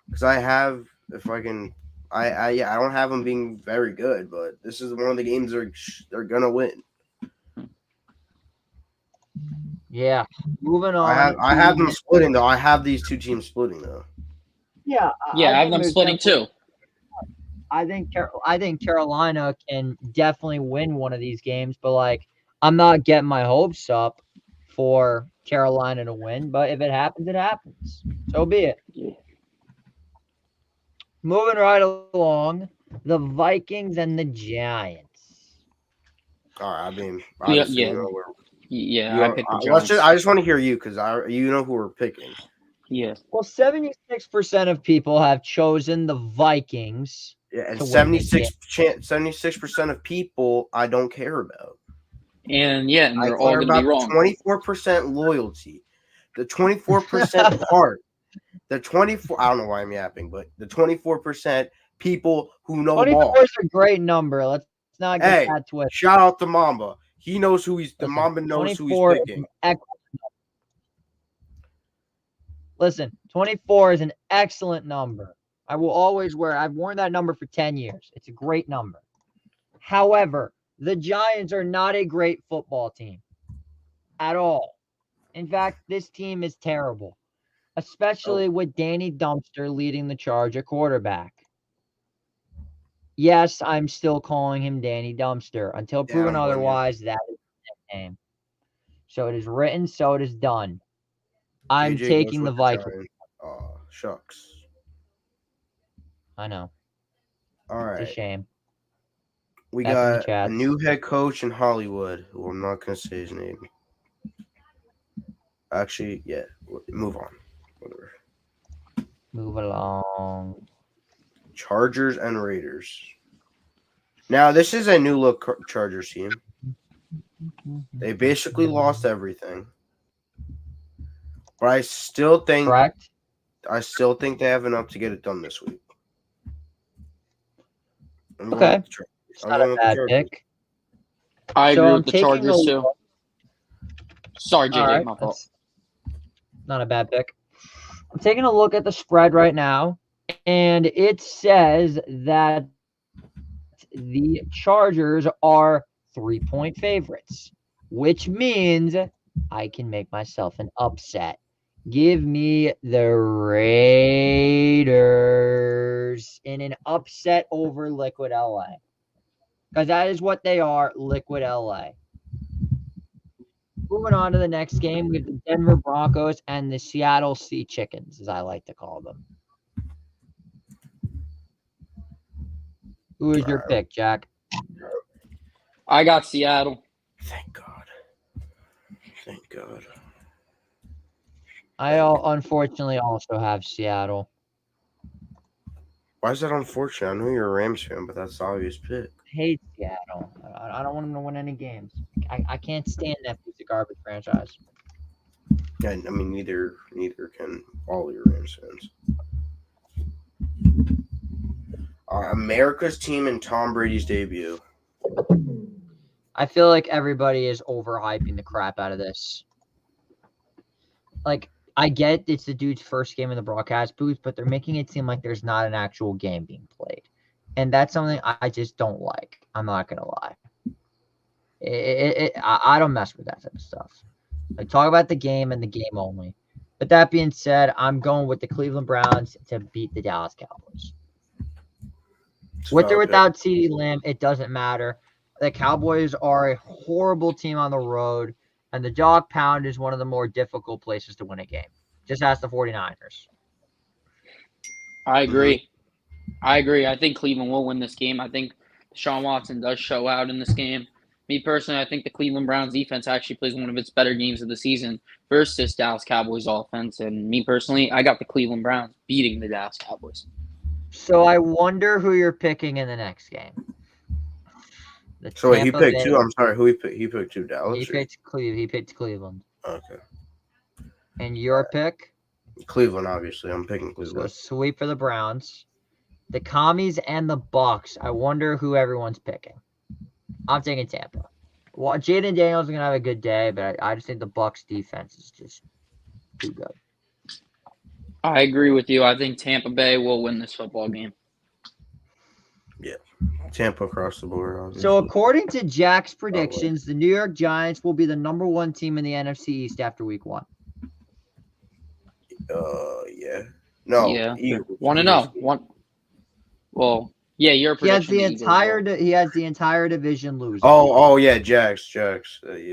Because I don't have them being very good, but this is one of the games they're going to win. Yeah. Moving on. I have them splitting, though. I have these two teams splitting, though. Yeah. I have them splitting, too. I think Carolina can definitely win one of these games, but, like, I'm not getting my hopes up for Carolina to win, but if it happens, it happens. So be it. Yeah. Moving right along, the Vikings and the Giants. All right, I mean, I picked the Giants. I just want to hear you because you know who we're picking. Yeah. Well, 76% of people have chosen the Vikings. Yeah, and 76% of people I don't care about. And they're all going to be wrong. 24% loyalty, the 24% heart, the 24. I don't know why I'm yapping, but the 24% people who know 24 ball. is a great number. Let's not get that twisted. Shout out to Mamba. He knows who he's. The Mamba knows who he's picking. Listen, 24 is an excellent number. I will always wear. I've worn that number for 10 years. It's a great number. However, the Giants are not a great football team at all. In fact, this team is terrible, especially with Danny Dumpster leading the charge at quarterback. Yes, I'm still calling him Danny Dumpster. Until proven otherwise, that is his nickname. So it is written, so it is done. I'm taking the Vikings. Oh, shucks. I know. All right. It's a shame. We got a new head coach in Hollywood, who I'm not going to say his name. Actually, yeah. Move on. Whatever. Move along. Chargers and Raiders. Now, this is a new look Chargers team. They basically lost everything. But I still think they have enough to get it done this week. Okay. It's not a bad pick. I agree with the Chargers too. Sorry, JJ, my fault. Not a bad pick. I'm taking a look at the spread right now, and it says that the Chargers are 3-point favorites, which means I can make myself an upset. Give me the Raiders in an upset over Liquid LA. Because that is what they are, Liquid LA. Moving on to the next game, we have the Denver Broncos and the Seattle Sea Chickens, as I like to call them. Who is your pick, Jack? I got Seattle. Thank God. Thank God. I unfortunately also have Seattle. Why is that unfortunate? I know you're a Rams fan, but that's the obvious pick. I hate Seattle. I don't want them to win any games. I can't stand that piece of garbage franchise. Yeah, I mean, neither can all your Rams fans. America's team in Tom Brady's debut. I feel like everybody is overhyping the crap out of this. Like, I get it's the dude's first game in the broadcast booth, but they're making it seem like there's not an actual game being played. And that's something I just don't like. I'm not going to lie. I don't mess with that type of stuff. I talk about the game and the game only. But that being said, I'm going with the Cleveland Browns to beat the Dallas Cowboys. With or without CeeDee Lamb, it doesn't matter. the Cowboys are a horrible team on the road, and the dog pound is one of the more difficult places to win a game. Just ask the 49ers. I agree. I think Cleveland will win this game. I think Deshaun Watson does show out in this game. Me personally, I think the Cleveland Browns defense actually plays one of its better games of the season versus Dallas Cowboys offense. And me personally, I got the Cleveland Browns beating the Dallas Cowboys. So I wonder who you're picking in the next game. So wait, he picked two. I'm sorry, who he picked? He picked two. Dallas. He picked Cleveland. He picked Cleveland. Okay. And your pick? Cleveland, obviously. I'm picking Cleveland. So sweep for the Browns. The Commies and the Bucks. I wonder who everyone's picking. I'm taking Tampa. Well, Jaden Daniels is gonna have a good day, but I just think the Bucks defense is just too good. I agree with you. I think Tampa Bay will win this football game. Yeah, Tampa across the board. Obviously. So according to Jack's predictions, the New York Giants will be the number 1 team in the NFC East after Week 1. Yeah. No. Yeah. Eagles. 1-0. One. Well, yeah, your prediction. He has the entire division losing. Oh yeah, Jax. Yeah.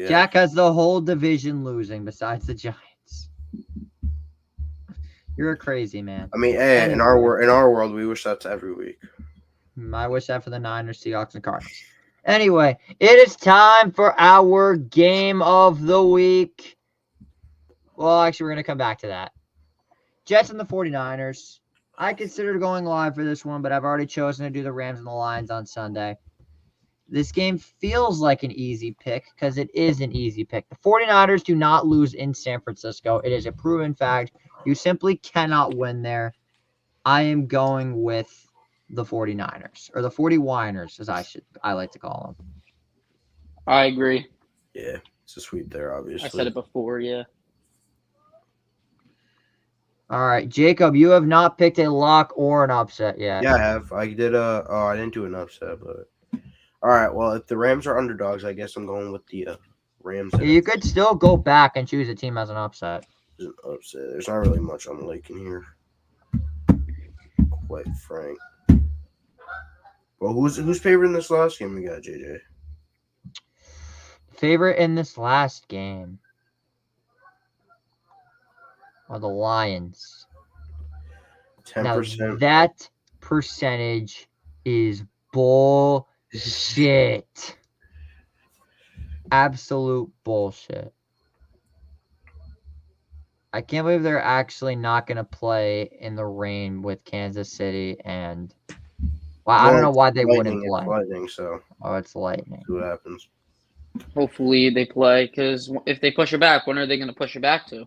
Jack has the whole division losing besides the Giants. You're a crazy man. I mean, hey, in our world, we wish that's every week. I wish that for the Niners, Seahawks, and Cardinals. Anyway, it is time for our game of the week. Well, actually, we're going to come back to that. Jets and the 49ers. I considered going live for this one, but I've already chosen to do the Rams and the Lions on Sunday. This game feels like an easy pick because it is an easy pick. The 49ers do not lose in San Francisco. It is a proven fact. You simply cannot win there. I am going with the 49ers, or the 40-winers, as I like to call them. I agree. Yeah, it's a sweep there, obviously. I said it before, yeah. All right, Jacob, you have not picked a lock or an upset yet. Yeah, I have. I didn't do an upset, but all right. Well, if the Rams are underdogs, I guess I'm going with the Rams. You could still go back and choose a team as an upset. An upset. There's not really much I'm liking here, quite frank. Well, who's favorite in this last game we got, JJ? Favorite in this last game are the Lions. 10%. Now, that percentage is bullshit. Absolute bullshit. I can't believe they're actually not going to play in the rain with Kansas City and... Well, I don't know why they wouldn't play. It's lightning, so. Oh, it's lightning. See what happens. Hopefully they play, because if they push it back, when are they going to push it back to?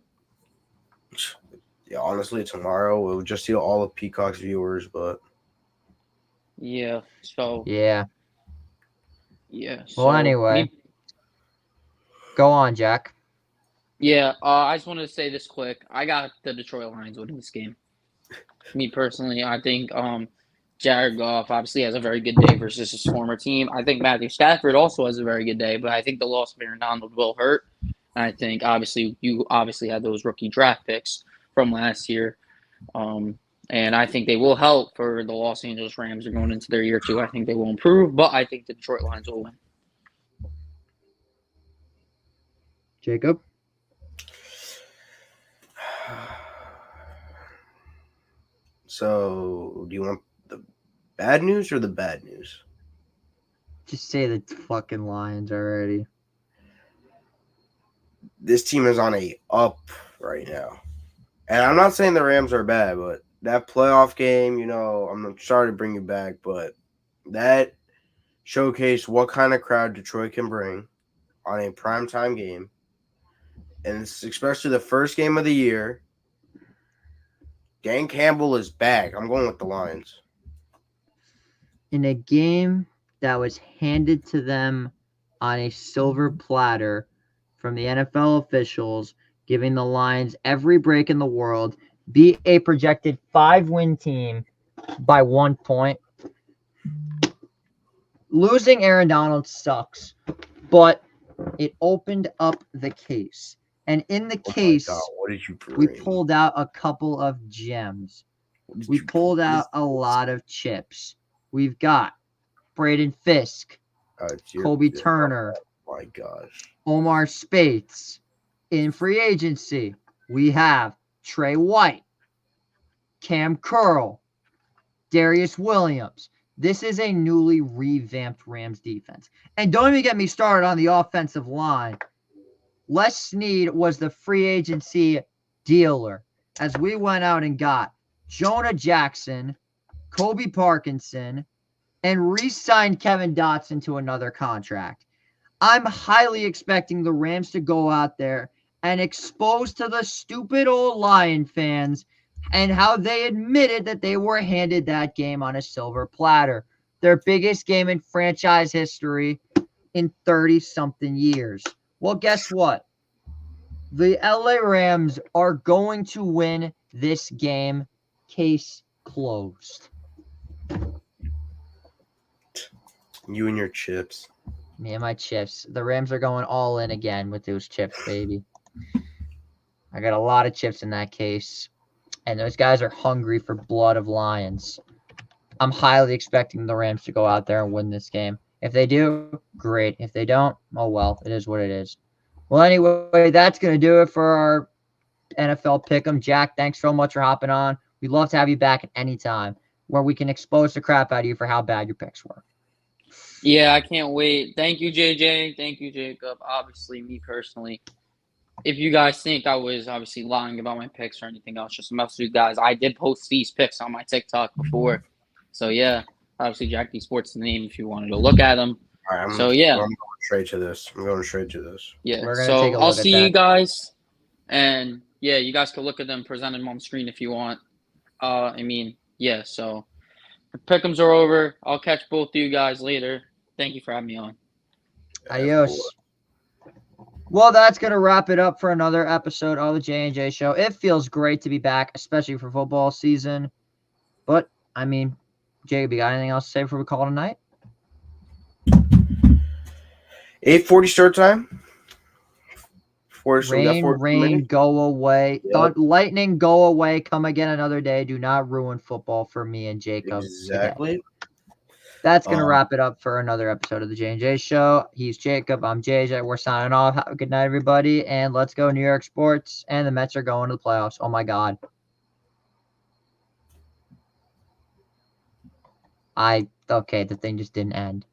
Yeah, honestly, tomorrow we'll just see all of Peacock's viewers, but. Yeah, so. Yeah. Yeah. Well, anyway. Go on, Jack. Yeah, I just wanted to say this quick. I got the Detroit Lions winning this game. Me personally, I think Jared Goff obviously has a very good day versus his former team. I think Matthew Stafford also has a very good day, but I think the loss of Aaron Donald will hurt. And I think you had those rookie draft picks from last year. And I think they will help for the Los Angeles Rams. Are going into their year 2. I think they will improve, but I think the Detroit Lions will win. Jacob? So, do you want the bad news or the bad news? Just say the fucking Lions already. This team is on a up right now. And I'm not saying the Rams are bad, but that playoff game, I'm sorry to bring you back, but that showcased what kind of crowd Detroit can bring on a primetime game. And it's especially the first game of the year. Dan Campbell is back. I'm going with the Lions. In a game that was handed to them on a silver platter from the NFL officials, giving the Lions every break in the world, beat a projected 5-win team by 1 point. Losing Aaron Donald sucks, but it opened up the case. And in the case, we pulled out a couple of gems. We pulled out a lot of chips. We've got Braden Fisk, Kobe Turner. Oh my gosh. Omar Spates. In free agency, we have Trey White, Cam Curl, Darius Williams. This is a newly revamped Rams defense. And don't even get me started on the offensive line. Les Snead was the free agency dealer as we went out and got Jonah Jackson, Kobe Parkinson, and re-signed Kevin Dotson to another contract. I'm highly expecting the Rams to go out there and expose to the stupid old Lion fans and how they admitted that they were handed that game on a silver platter. Their biggest game in franchise history in 30-something years. Well, guess what? The LA Rams are going to win this game. Case closed. You and your chips. Me and my chips. The Rams are going all in again with those chips, baby. I got a lot of chips in that case. And those guys are hungry for blood of lions. I'm highly expecting the Rams to go out there and win this game. If they do, great. If they don't, oh well, it is what it is. Well, anyway, that's going to do it for our NFL Pick'em. Jack, thanks so much for hopping on. We'd love to have you back at any time where we can expose the crap out of you for how bad your picks were. Yeah, I can't wait. Thank you, JJ. Thank you, Jacob. Obviously, me personally, if you guys think I was obviously lying about my picks or anything else, just mess with you guys. I did post these picks on my TikTok before. So, yeah, obviously, Jack D Sports is the name if you wanted to look at them. All right, I'm going straight to this. Yeah, We're gonna so take a I'll look at see that. you guys. And, yeah, you guys can look at them, present them on the screen if you want. So the pick'ems are over. I'll catch both of you guys later. Thank you for having me on. Adios. Well, that's going to wrap it up for another episode of the J&J Show. It feels great to be back, especially for football season. But, I mean, Jacob, you got anything else to say before we call it a night? 8:40 start time. Rain, go away. Yep. Lightning, go away. Come again another day. Do not ruin football for me and Jacob. Exactly. Today. That's going to wrap it up for another episode of the J&J Show. He's Jacob. I'm JJ. We're signing off. Have a good night, everybody. And let's go New York sports. And the Mets are going to the playoffs. Oh, my God. Okay, the thing just didn't end.